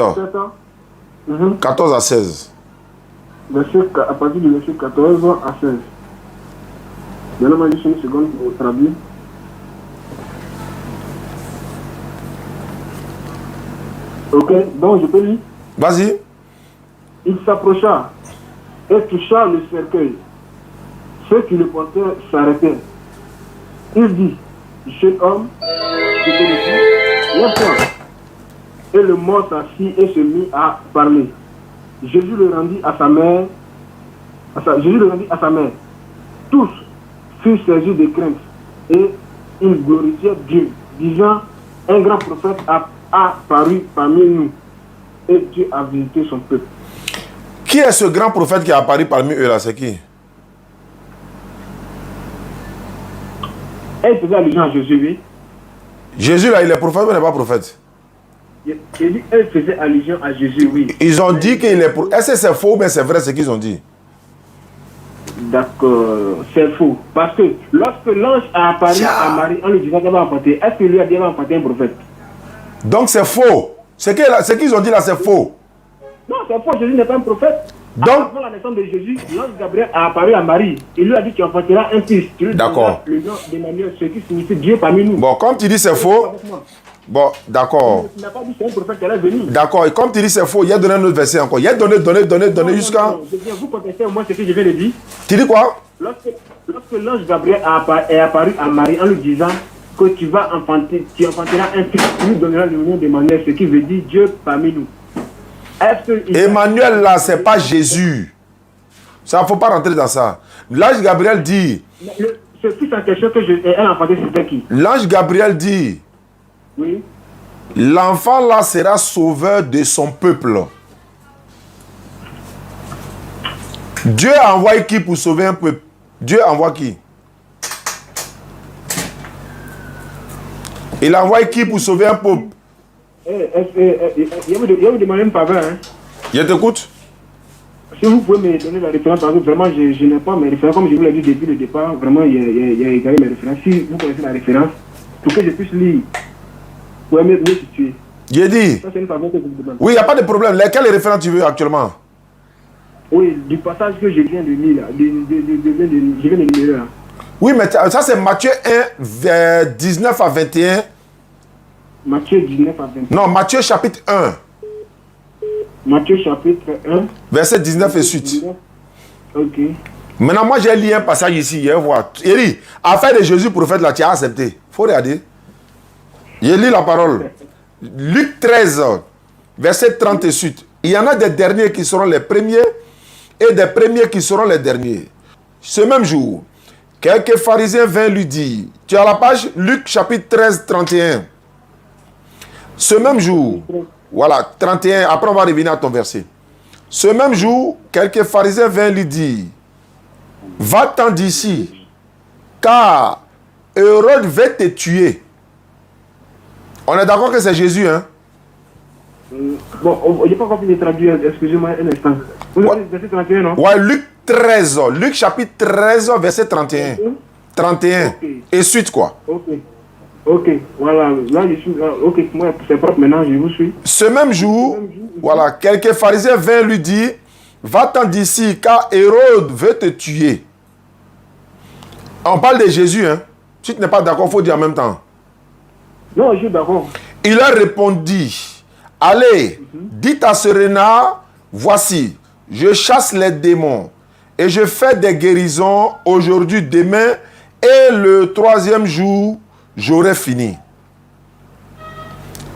14 à 16. à partir du verset 14 à 16. Donnez-moi juste une seconde pour traduire. Ok, donc je peux lire. Vas-y. Il s'approcha et toucha le cercueil. Ceux qui le portaient s'arrêtaient. Il dit, jeune homme, je te le dis, lève-toi. Et le mort s'assit et se mit à parler. Jésus le rendit à sa mère. Jésus le rendit à sa mère. Tous furent saisis de crainte et ils glorifiaient Dieu, disant, un grand prophète a apparu parmi nous et Dieu a visité son peuple. Qui est ce grand prophète qui est apparu parmi eux là? C'est qui? Elle faisait allusion à Jésus, oui. Jésus là, il est prophète ou il n'est pas prophète? Elle faisait allusion à Jésus, oui. Ils ont dit qu'il est prophète. Est-ce que c'est faux ou bien c'est vrai ce qu'ils ont dit? D'accord, c'est faux. Parce que lorsque l'ange a apparu à Marie en lui disant qu'elle va enfanter, est-ce qu'il lui a dit qu'elle va enfanter un prophète? Donc c'est faux. Ce qu'ils ont dit là, c'est faux. Non, c'est faux, Jésus n'est pas un prophète. Donc, avant la naissance de Jésus, l'ange Gabriel a apparu à Marie. Il lui a dit tu enfanteras un fils. D'accord. Le nom d'Emmanuel, ce qui signifie Dieu parmi nous. Bon, comme tu dis c'est faux. Bon, d'accord. Il n'a pas dit c'est un prophète qu'elle est venue. D'accord, et comme tu dis c'est faux, il y a donné un autre verset encore. Il y a donné jusqu'à... Vous contestez au moins ce que je viens de dire. Tu dis quoi? Lorsque l'ange Gabriel est apparu à Marie en lui disant que tu enfanteras un fils, tu lui donneras le nom d'Emmanuel, ce qui veut dire Dieu parmi nous. Emmanuel là, c'est pas Jésus. Ça, il ne faut pas rentrer dans ça. L'ange Gabriel dit... Ce fils en question que elle a enfanté, c'était qui? L'ange Gabriel dit... Oui. L'enfant là sera sauveur de son peuple. Dieu a envoyé qui pour sauver un peuple? Dieu envoie qui? Il a envoyé qui pour sauver un peuple? Il y a vous demander une faveur. Hein? Je t'écoute. Si vous pouvez me donner la référence, parce que vraiment je n'ai pas mes références. Comme je vous l'ai dit depuis le départ, vraiment il y a égaré mes références. Si vous connaissez la référence, pour que je puisse lire, pour mieux situer. J'ai dit. Ça, c'est une faveur que je vous demande. Oui, il n'y a pas de problème. Quelle référence tu veux actuellement? Oui, du passage que je viens de lire là. Je viens de lire là. Oui, mais ça c'est Matthieu 1, 19 à 21. Matthieu 19 à 21. Non, Matthieu chapitre 1. Matthieu chapitre 1. Verset 19 et suite. 19. Ok. Maintenant, moi j'ai lu un passage ici. Il voir. Il dit, affaire de Jésus prophète là, tu as accepté. Il faut regarder. Il lit la parole. Luc 13, verset 30 et suite. Il y en a des derniers qui seront les premiers et des premiers qui seront les derniers. Ce même jour, quelques pharisiens vinrent lui dire, tu as la page Luc chapitre 13, 31. Ce même jour, voilà, 31, après on va revenir à ton verset. Ce même jour, quelques pharisiens vinrent lui dire, va-t'en d'ici, car Hérode va te tuer. On est d'accord que c'est Jésus, hein? Bon, je n'ai pas compris de traduire, excusez-moi un instant. Vous avez verset 31, non? Ouais, Luc 13, Luc chapitre 13, verset 31. 31. Okay. Et suite, quoi? Ok, voilà. Là, je suis. Ok, moi, c'est propre maintenant, je vous suis. Ce même jour, voilà, quelques pharisiens vinrent lui dire, va-t'en d'ici, car Hérode veut te tuer. On parle de Jésus, hein? Si tu n'es pas d'accord, il faut dire en même temps. Non, je suis d'accord. Il leur répondit, allez, dites à ce renard, voici, je chasse les démons et je fais des guérisons aujourd'hui, demain, et le troisième jour, j'aurai fini.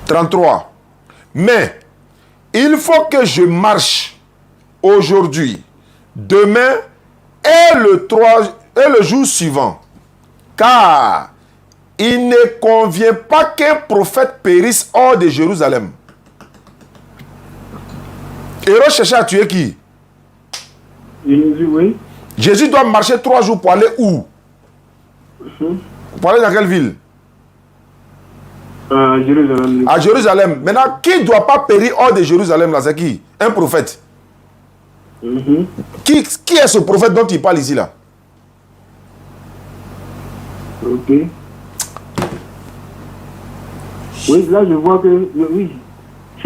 33. Mais, il faut que je marche aujourd'hui, demain et le jour suivant, car il ne convient pas qu'un prophète périsse hors de Jérusalem. Hérode cherchait à tuer qui? Jésus, oui. Jésus doit marcher 3 jours pour aller où? Pour aller dans quelle ville? Jérusalem. À Jérusalem. Maintenant, qui ne doit pas périr hors de Jérusalem là? C'est qui? Un prophète. Qui est ce prophète dont il parle ici là? Ok. Oui, là je vois que... Oui,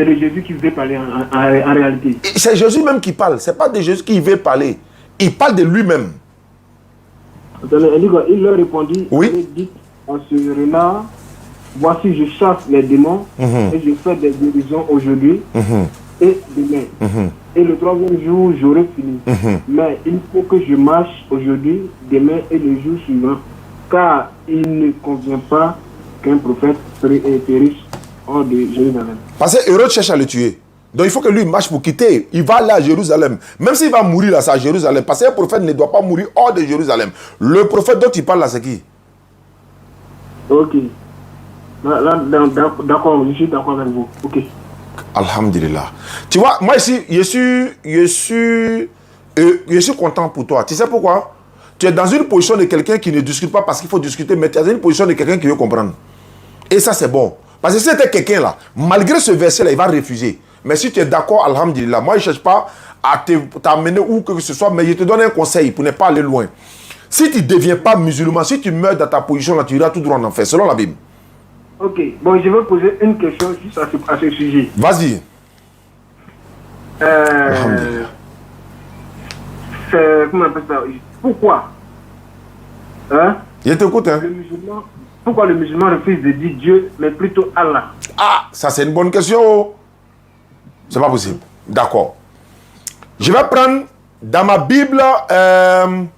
c'est de Jésus qui veut parler en réalité. C'est Jésus même qui parle. Ce n'est pas de Jésus qui veut parler. Il parle de lui-même. Il leur répondit, oui. Il dit à ce renard, voici je chasse les démons et je fais des guérisons aujourd'hui et demain. Et le troisième jour, j'aurai fini. Mais il faut que je marche aujourd'hui, demain et le jour suivant, car il ne convient pas qu'un prophète périsse hors de Jérusalem. Parce que Hérode cherche à le tuer. Donc il faut que lui marche pour quitter. Il va aller à Jérusalem. Même s'il va mourir là, c'est à Jérusalem. Parce qu'un prophète ne doit pas mourir hors de Jérusalem. Le prophète dont il parle là, c'est qui? Ok. Là, d'accord, je suis d'accord avec vous. Ok. Alhamdulillah. Tu vois, moi ici, je suis content pour toi. Tu sais pourquoi? Tu es dans une position de quelqu'un qui ne discute pas parce qu'il faut discuter, mais tu es dans une position de quelqu'un qui veut comprendre. Et ça, c'est bon. Parce que si c'était quelqu'un là, malgré ce verset-là, il va refuser. Mais si tu es d'accord, alhamdulillah, moi je ne cherche pas à t'amener où que ce soit, mais je te donne un conseil pour ne pas aller loin. Si tu ne deviens pas musulman, si tu meurs dans ta position là, tu iras tout droit en enfer, selon la Bible. Ok, bon, je vais poser une question juste à ce sujet. Vas-y. Comment on appelle ça? Pourquoi? Hein? Je t'écoute, hein? Pourquoi le musulman refuse de dire Dieu, mais plutôt Allah? Ah, ça c'est une bonne question. C'est pas possible. D'accord. Je vais prendre dans ma Bible, il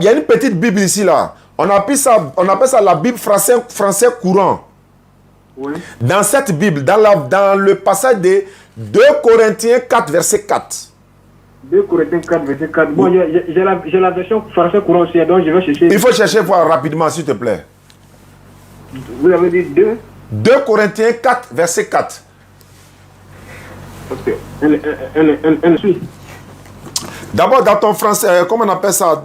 y a une petite Bible ici là. On appelle ça la Bible français courant. Oui. Dans cette Bible, dans le passage de 2 Corinthiens 4, verset 4. 2 Corinthiens 4, verset 4. Bon, j'ai la version français courant aussi, donc je vais chercher. Il faut chercher voir rapidement, s'il te plaît. Vous avez dit 2 2 Corinthiens 4, verset 4. Ok. Elle suit. D'abord, dans ton français, comment on appelle ça?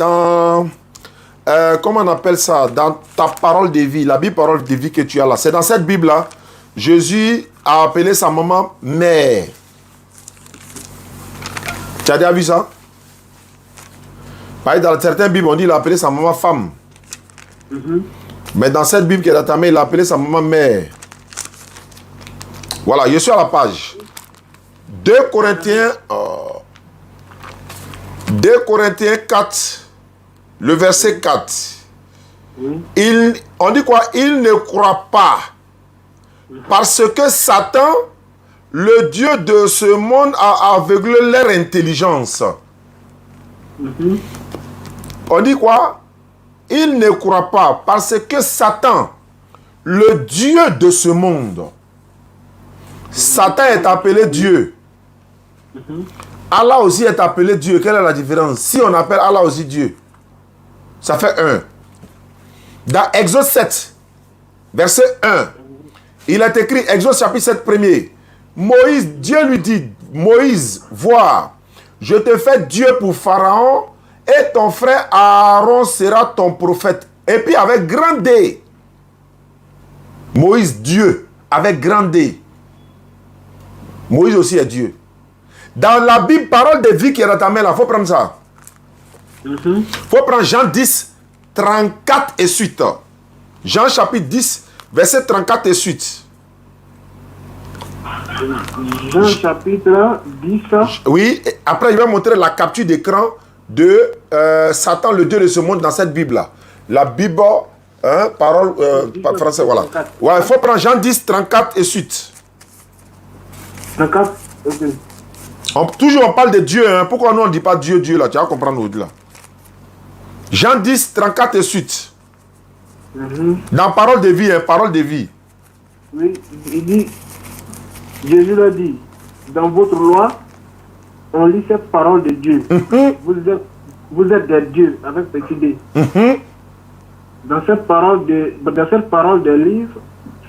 Comment on appelle ça? Dans ta parole de vie, la Bible parole de vie que tu as là. C'est dans cette Bible-là, Jésus a appelé sa maman mère. Tu as déjà vu ça? Dans certaines Bibles, on dit qu'il a appelé sa maman femme. Mais dans cette Bible qui est dans ta main, il a appelé sa maman mère. Voilà, je suis à la page. 2 Corinthiens 4, le verset 4. On dit quoi? Il ne croit pas. Parce que Satan, le Dieu de ce monde, a aveuglé leur intelligence. On dit quoi? Il ne croit pas. Parce que Satan, le Dieu de ce monde, Satan est appelé Dieu. Allah aussi est appelé Dieu. Quelle est la différence? Si on appelle Allah aussi Dieu, ça fait 1. Dans Exode 7, verset 1, il est écrit, Exode chapitre 7, premier. Moïse, Dieu lui dit, Moïse, vois, je te fais Dieu pour Pharaon et ton frère Aaron sera ton prophète. Et puis avec grand D, Moïse, Dieu, avec grand D. Moïse aussi est Dieu. Dans la Bible, parole de vie qui est dans ta main, il faut prendre ça. Il faut prendre Jean 10, 34 et suite. Jean chapitre 10, verset 34 et suite. Jean chapitre 10. Oui, après il va montrer la capture d'écran de Satan, le Dieu de ce monde, dans cette Bible-là. La Bible, parole français, voilà. Ouais, il faut prendre Jean 10, 34 et suite. 34, ok. Toujours on parle de Dieu, hein. Pourquoi nous on ne dit pas Dieu, Dieu là? Tu vas comprendre au-delà. Jean 10, 34 et suite. Dans parole de vie, hein, parole de vie. Oui, il dit, Jésus l'a dit, dans votre loi, on lit cette parole de Dieu. Vous êtes des dieux avec petit d. Dans cette parole de livre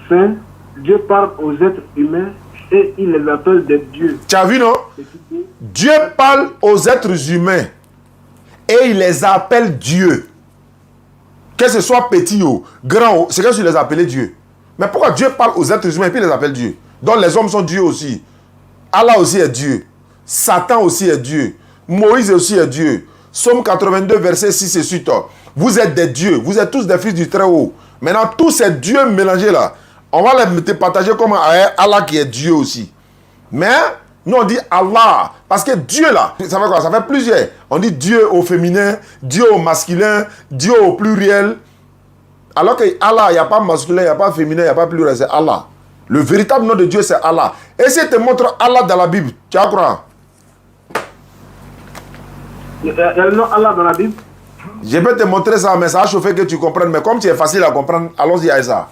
saint, Dieu parle aux êtres humains et il les appelle des dieux. Tu as vu, non? Dieu parle aux êtres humains et il les appelle Dieu. Que ce soit petit ou grand, c'est que tu les appelles Dieu. Mais pourquoi Dieu parle aux êtres humains et puis il les appelle Dieu? Donc les hommes sont Dieu aussi. Allah aussi est Dieu. Satan aussi est Dieu. Moïse aussi est Dieu. Psaume 82, verset 6 et suite. Vous êtes des dieux. Vous êtes tous des fils du Très-Haut. Maintenant, tous ces dieux mélangés là, on va les te partager comme Allah qui est Dieu aussi. Mais nous on dit Allah, parce que Dieu là, ça fait quoi? Ça fait plusieurs. On dit Dieu au féminin, Dieu au masculin, Dieu au pluriel. Alors que Allah, il n'y a pas masculin, il n'y a pas féminin, il n'y a pas pluriel, c'est Allah. Le véritable nom de Dieu, c'est Allah. Et si je te montre Allah dans la Bible, tu vas croire? Il y a le nom Allah dans la Bible? Je vais te montrer ça, mais ça a chauffé que tu comprennes. Mais comme tu es facile à comprendre, allons-y à ça.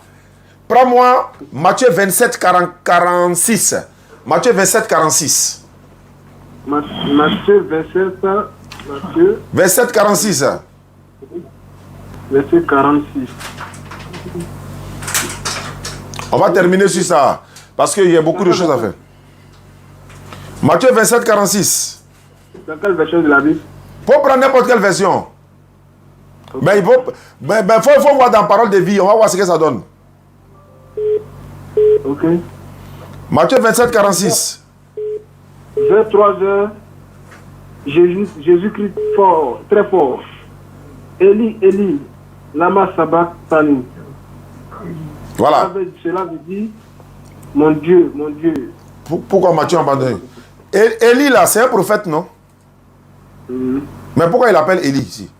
Prends-moi Matthieu 27, 46. Matthieu 27, 46. Matthieu 27, Matthieu 27, 46. Verset 46. On va terminer sur ça, parce qu'il y a beaucoup de choses à faire. Matthieu 27, 46. Dans quelle version de la Bible? Pour prendre n'importe quelle version. Okay. Mais il faut voir dans Parole de vie, on va voir ce que ça donne. Ok. Matthieu 27, 46. Vers 3 heures, Jésus crie fort, très fort. Eli, Eli, lama sabachthani. Voilà. Cela veut dire, mon Dieu, mon Dieu. Pourquoi Matthieu a abandonné? Eli là, c'est un prophète, non? Mais pourquoi il appelle Eli ici?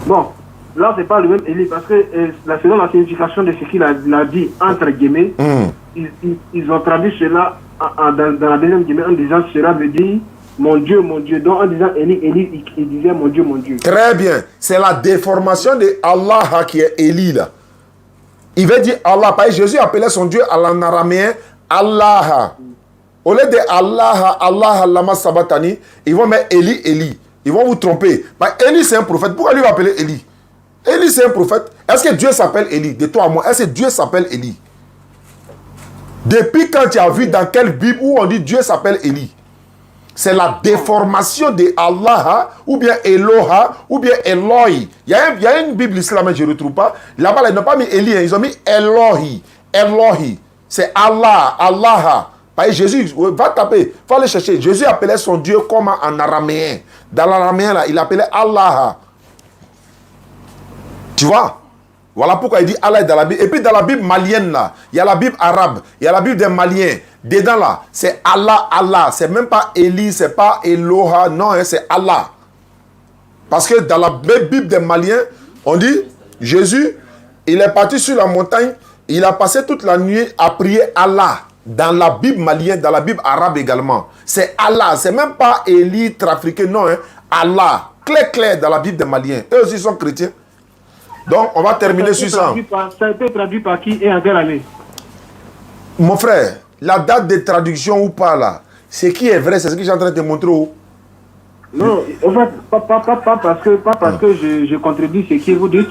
Bon, là c'est pas le même Eli, parce que selon la signification de ce qu'il a dit, entre guillemets, ils ont traduit cela dans la deuxième guillemets en disant cela veut dire mon Dieu, donc en disant Eli, Eli, il disait mon Dieu, mon Dieu. Très bien, c'est la déformation de Allah qui est Eli là. Il veut dire Allah, parce que Jésus appelait son Dieu en araméen Allah. Au lieu de Allah, Allah, lama sabatani, ils vont mettre Eli, Eli. Ils vont vous tromper. Bah, Eli c'est un prophète, pourquoi lui appeler Eli? Eli c'est un prophète. Est-ce que Dieu s'appelle Eli? De toi à moi, est-ce que Dieu s'appelle Eli? Depuis quand tu as vu dans quelle Bible où on dit Dieu s'appelle Eli? C'est la déformation de Allah, ou bien Eloha, ou bien Eloi. Il y a une Bible islamique, je ne retrouve pas. Là-bas, ils n'ont pas mis Eli, ils ont mis Elohi. Elohi. C'est Allah, Allah. Jésus, va taper, il faut aller chercher. Jésus appelait son Dieu comme en araméen. Dans l'araméen, là, il appelait Allah. Tu vois? Voilà pourquoi il dit Allah est dans la Bible. Et puis dans la Bible malienne, là, il y a la Bible arabe, il y a la Bible des Maliens. Dedans, là, c'est Allah, Allah. C'est même pas Eli, c'est pas Eloha, non, hein, c'est Allah. Parce que dans la Bible des Maliens, on dit, Jésus, il est parti sur la montagne, il a passé toute la nuit à prier Allah. Dans la Bible malienne, dans la Bible arabe également. C'est Allah, c'est même pas Eli, trafiqué, non, hein. Allah, clair dans la Bible des Maliens. Eux aussi sont chrétiens. Donc, on va terminer sur ça. Ça a été traduit par qui et en quelle année? Mon frère, la date de traduction ou pas là, c'est qui est vrai, c'est ce que je suis en train de te montrer. Non, en fait, pas parce que je contredis ce que vous dites,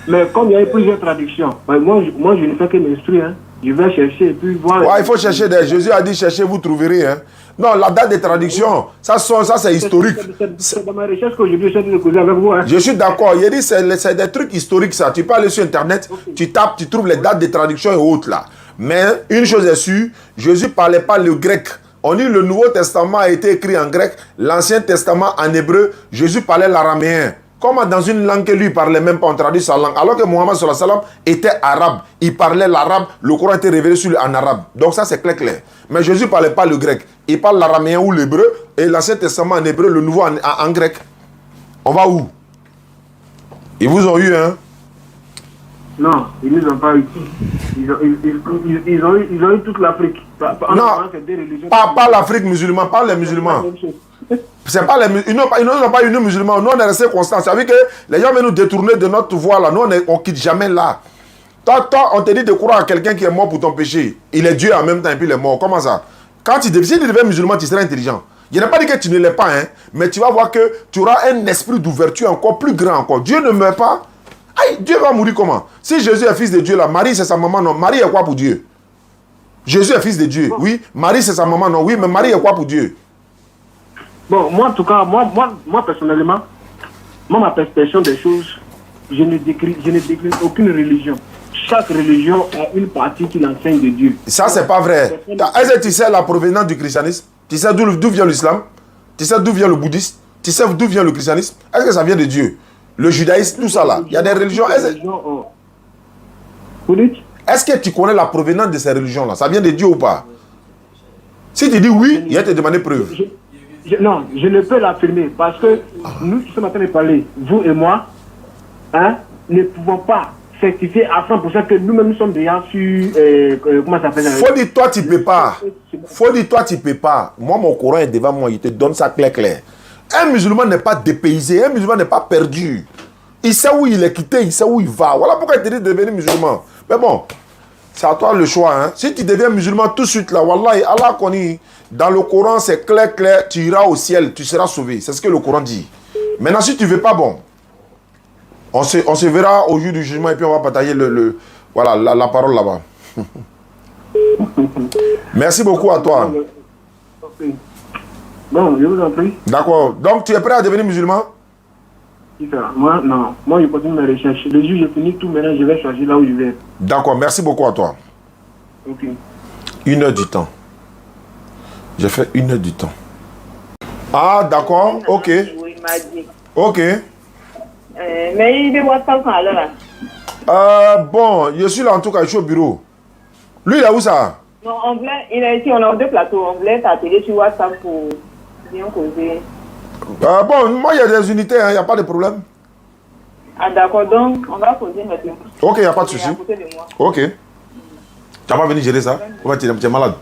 mais comme il y a eu plusieurs traductions, bah, moi je ne fais que m'instruire. Hein. Je vais chercher et puis voir. Ouais, il faut chercher. Jésus a dit cherchez, vous trouverez. Hein. Non, la date de traduction, ça c'est historique. C'est dans ma recherche qu'aujourd'hui je suis de causer avec vous. Hein. Je suis d'accord. Il dit c'est des trucs historiques ça. Tu peux aller sur internet, tu tapes, tu trouves les dates de traduction et autres là. Mais une chose est sûre, Jésus ne parlait pas le grec. On dit le Nouveau Testament a été écrit en grec, l'Ancien Testament en hébreu, Jésus parlait l'araméen. Comment dans une langue que lui ne parlait même pas, on traduit sa langue. Alors que Mohammed sallallahu alayhi wa sallam était arabe. Il parlait l'arabe, le Coran était révélé sur lui en arabe. Donc ça c'est clair. Mais Jésus ne parlait pas le grec. Il parle l'araméen ou l'hébreu et l'Ancien Testament en hébreu, le Nouveau en grec. On va où? Ils vous ont eu, hein? Non, ils ne nous ont pas eu. Ils ont eu toute l'Afrique. Non, pas l'Afrique musulmane, pas les musulmans. C'est pas les, ils n'ont pas eu nous musulmans. Nous on est restés constants. Ça veut dire que les gens veulent nous détourner de notre voie là. Nous on quitte jamais là. Toi, on te dit de croire à quelqu'un qui est mort pour ton péché. Il est Dieu en même temps et puis il est mort. Comment ça? Quand si tu deviens musulman, tu seras intelligent. Je n'ai pas dit que tu ne l'es pas, hein, mais tu vas voir que tu auras un esprit d'ouverture encore plus grand encore. Dieu ne meurt pas. Aïe, Dieu va mourir comment? Si Jésus est fils de Dieu là, Marie c'est sa maman, non. Marie est quoi pour Dieu? Jésus est fils de Dieu, oui. Marie c'est sa maman, non. Oui, mais Marie est quoi pour Dieu? Bon, moi en tout cas, moi personnellement, ma perception des choses, je ne décris aucune religion. Chaque religion a une partie qui l'enseigne de Dieu. Ça, c'est pas vrai. Est-ce que tu sais la provenance du christianisme? Tu sais d'où vient l'islam? Tu sais d'où vient le bouddhisme? Tu sais d'où vient le christianisme? Est-ce que ça vient de Dieu? Le judaïsme, tout ça là. Il y a des religions. Vous dites? Est-ce que tu connais la provenance de ces religions-là? Ça vient de Dieu ou pas? Si tu dis oui, il va te demander preuve. Non, je ne peux l'affirmer parce que nous qui sommes en train de parler, vous et moi, hein, ne pouvons pas certifier à 100% que nous-mêmes nous sommes déjà sur... comment ça s'appelle? Faut dire toi tu peux pas. Faut dire toi tu peux pas. Moi mon Coran est devant moi, il te donne ça clair. Un musulman n'est pas dépaysé, un musulman n'est pas perdu. Il sait où il est quitté, il sait où il va. Voilà pourquoi il te dit de devenir musulman. Mais bon, c'est à toi le choix. Hein. Si tu deviens musulman tout de suite là, Wallah, Allah connaît. Dans le Coran, c'est clair, tu iras au ciel, tu seras sauvé. C'est ce que le Coran dit. Maintenant, si tu ne veux pas, bon, on se verra au jour du jugement et puis on va partager voilà, la parole là-bas. Merci beaucoup à toi. Bon, je vous en prie. D'accord. Donc, tu es prêt à devenir musulman? Moi, non. Moi, je continue mes recherches. Le jour où je finis tout, maintenant, je vais choisir là où je vais. D'accord. Merci beaucoup à toi. Ok. 1 heure du temps. J'ai fait 1 heure du temps. Ah, d'accord. Ok. Oui, il m'a dit. Ok. Mais il est WhatsApp quand là. Bon, je suis là en tout cas, je suis au bureau. Lui, il est où ça? Non, on voulait, il est ici, on a deux plateaux. On voulait t'appeler sur WhatsApp pour bien causer. Bon, moi, il y a des unités, il n'y a pas de problème. Ah, d'accord, donc on va causer maintenant. Ok, il n'y a pas de souci. À côté de moi. Ok. Tu vas pas venir gérer ça? Ou bien tu es malade?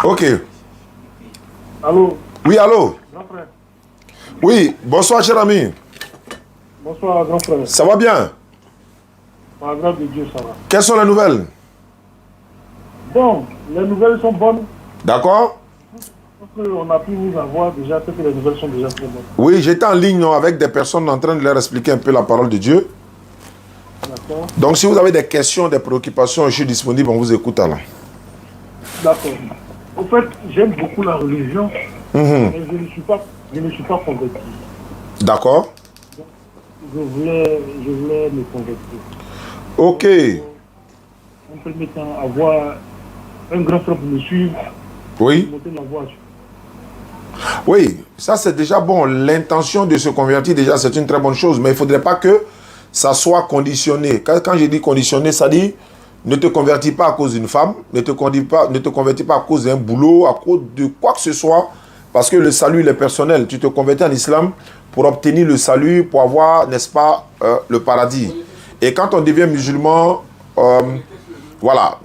Ok. Allô? Oui, allô? Grand frère. Oui, bonsoir, cher ami. Bonsoir, grand frère. Ça va bien? Par la grâce de Dieu, ça va. Quelles sont les nouvelles? Bon, les nouvelles sont bonnes. D'accord? Parce qu'on a pu vous avoir déjà, peut-être que les nouvelles sont déjà très bonnes. Oui, j'étais en ligne avec des personnes en train de leur expliquer un peu la parole de Dieu. D'accord. Donc, si vous avez des questions, des préoccupations, je suis disponible, on vous écoute alors. D'accord. En fait, j'aime beaucoup la religion, mais je ne suis pas converti. D'accord? Je voulais me convertir. Ok. En premier temps, avoir un grand frère pour me suivre, Oui. monter la voie. Oui, ça c'est déjà bon. L'intention de se convertir, déjà, c'est une très bonne chose. Mais il ne faudrait pas que ça soit conditionné. Quand je dis conditionné, ça dit ne te convertis pas à cause d'une femme, ne te convertis pas à cause d'un boulot, à cause de quoi que ce soit. Parce que le salut, il est personnel. Tu te convertis en islam pour obtenir le salut, pour avoir, n'est-ce pas, le paradis. Et quand on devient musulman, voilà,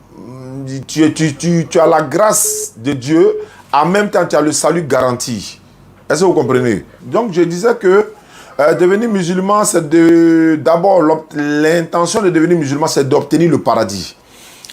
tu as la grâce de Dieu, en même temps tu as le salut garanti. Est-ce que vous comprenez? Donc je disais que devenir musulman, c'est d'abord l'intention de devenir musulman, c'est d'obtenir le paradis.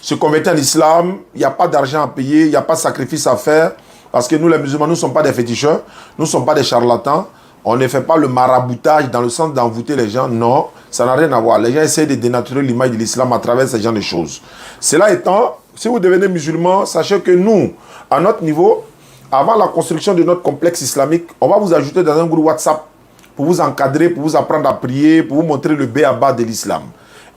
Se convertir en islam, il n'y a pas d'argent à payer, il n'y a pas de sacrifice à faire, parce que nous les musulmans, nous ne sommes pas des féticheurs, nous ne sommes pas des charlatans, on ne fait pas le maraboutage dans le sens d'envoûter les gens, non, ça n'a rien à voir. Les gens essaient de dénaturer l'image de l'islam à travers ce genre de choses. Cela étant, si vous devenez musulman, sachez que nous, à notre niveau, avant la construction de notre complexe islamique, on va vous ajouter dans un groupe WhatsApp pour vous encadrer, pour vous apprendre à prier, pour vous montrer le b.a.-ba de l'islam.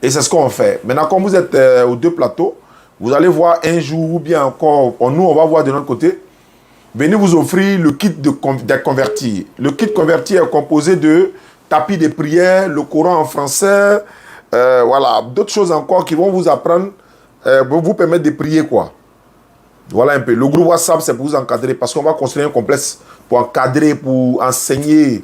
Et c'est ce qu'on fait. Maintenant, quand vous êtes aux deux plateaux, vous allez voir un jour, ou bien encore, nous, on va voir de notre côté, venez vous offrir le kit des convertis. Le kit converti est composé de tapis de prière, le Coran en français, voilà, d'autres choses encore qui vont vous apprendre, vous permettre de prier, quoi. Voilà un peu. Le groupe WhatsApp, c'est pour vous encadrer, parce qu'on va construire un complexe pour encadrer, pour enseigner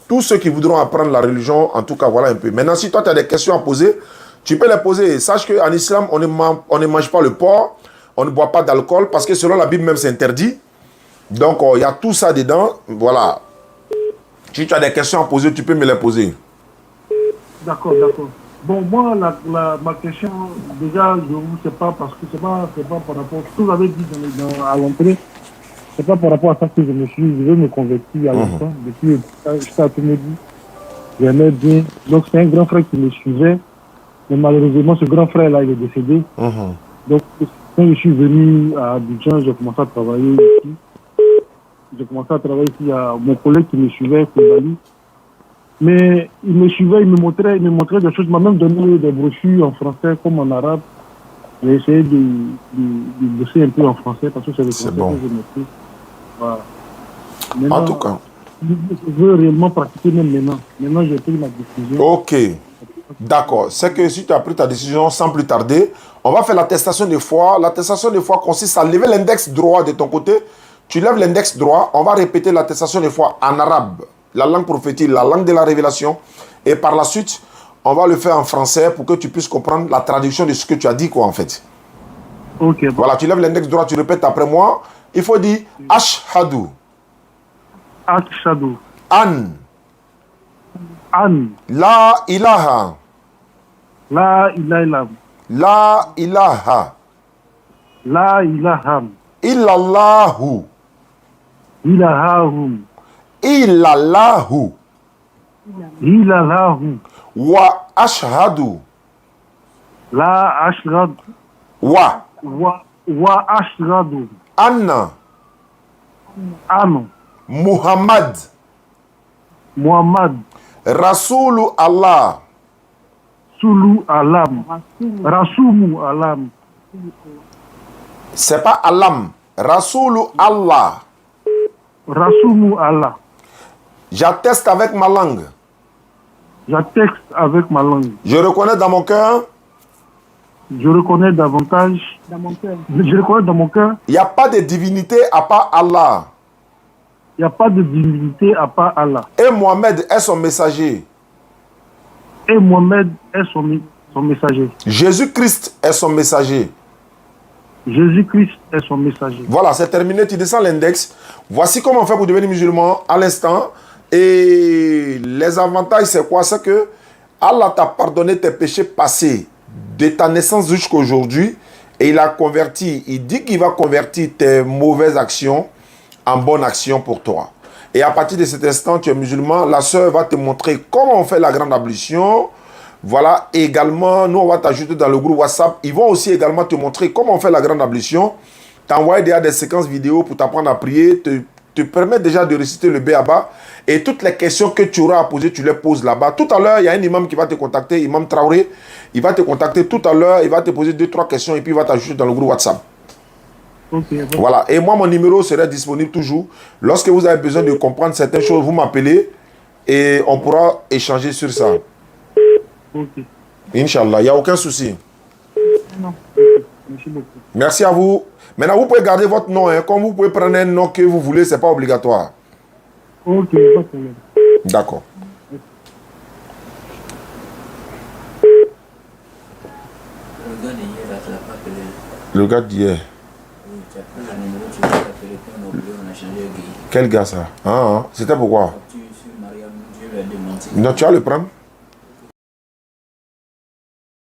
tous ceux qui voudront apprendre la religion. En tout cas, voilà un peu. Maintenant, si toi, tu as des questions à poser, tu peux les poser. Sache qu'en islam, on ne mange pas le porc, on ne boit pas d'alcool, parce que selon la Bible même, c'est interdit. Donc, il y a tout ça dedans. Voilà. Si tu as des questions à poser, tu peux me les poser. D'accord, d'accord. Bon, moi, ma question, déjà, je ne sais pas, parce que c'est pas par rapport à ce que vous avez dit à l'entrée. C'est pas par rapport à ça que je veux me convertir à l'instant. Depuis, j'étais à Tunésie. J'aimais bien. Donc, c'est un grand frère qui me suivait. Mais malheureusement, ce grand frère-là, il est décédé. Donc, quand je suis venu à Abidjan, j'ai commencé à travailler ici. J'ai commencé à travailler ici à mon collègue qui me suivait, Koumbali. Mais il me suivait, il me montrait des choses. Il m'a même donné des brochures en français comme en arabe. J'ai essayé de bosser un peu en français parce que c'est le français que je maîtrise. Voilà. En Maintenant, tout cas. je veux réellement pratiquer même maintenant. Maintenant, j'ai pris ma décision. Ok. D'accord. C'est que si tu as pris ta décision sans plus tarder, on va faire l'attestation de foi. L'attestation de foi consiste à lever l'index droit de ton côté. Tu lèves l'index droit. On va répéter l'attestation de foi en arabe, la langue prophétique, la langue de la révélation. Et par la suite, on va le faire en français pour que tu puisses comprendre la traduction de ce que tu as dit, quoi, en fait. Ok. Bon. Voilà, tu lèves l'index droit, tu répètes après moi. Il faut dire Ashhadu. Ashhadu. An. An. La ilaha. La ilaha. La ilaha. La ilaha. Illallahu. Ilahahum. Illallahu. Ilahahum. Wa ashhadu. La ashrad. Wa. Wa ashradu. Anna. An. Muhammad. Muhammad. Rasulu Allah. Sulu alam. Rasumu alam. C'est pas Alam. Rasulu Allah. Rasumu Allah. J'atteste avec ma langue. J'atteste avec ma langue. Je reconnais dans mon cœur. Je reconnais davantage. Dans mon cœur. Je reconnais dans mon cœur. Il n'y a pas de divinité à part Allah. Il n'y a pas de divinité à part Allah. Et Mohamed est son messager. Et Mohamed est son messager. Jésus-Christ est son messager. Jésus-Christ est son messager. Voilà, c'est terminé. Tu descends l'index. Voici comment on fait pour devenir musulman à l'instant. Et les avantages, c'est quoi? C'est que Allah t'a pardonné tes péchés passés de ta naissance jusqu'à aujourd'hui. Et il a converti. Il dit qu'il va convertir tes mauvaises actions en bonnes actions pour toi. Et à partir de cet instant, tu es musulman. La sœur va te montrer comment on fait la grande ablution. Voilà, également, nous, on va t'ajouter dans le groupe WhatsApp. Ils vont aussi également te montrer comment on fait la grande ablution. T'envoyer déjà des séquences vidéo pour t'apprendre à prier, te permettre déjà de réciter le B.A.B.A. Et toutes les questions que tu auras à poser, tu les poses là-bas. Tout à l'heure, il y a un imam qui va te contacter, Imam Traoré. Il va te contacter tout à l'heure, il va te poser 2-3 questions et puis il va t'ajouter dans le groupe WhatsApp. Okay. Voilà, et moi, mon numéro sera disponible toujours. Lorsque vous avez besoin de comprendre certaines choses, vous m'appelez et on pourra échanger sur ça. Ok. Inch'Allah, il n'y a aucun souci. Non. Merci beaucoup. Merci à vous. Maintenant, vous pouvez garder votre nom. Hein. Comme vous pouvez prendre un nom que vous voulez, ce n'est pas obligatoire. Ok, pas de problème. D'accord. Le gars d'hier. Quel gars ça? Ah, c'était pourquoi? Non, tu vas le prendre?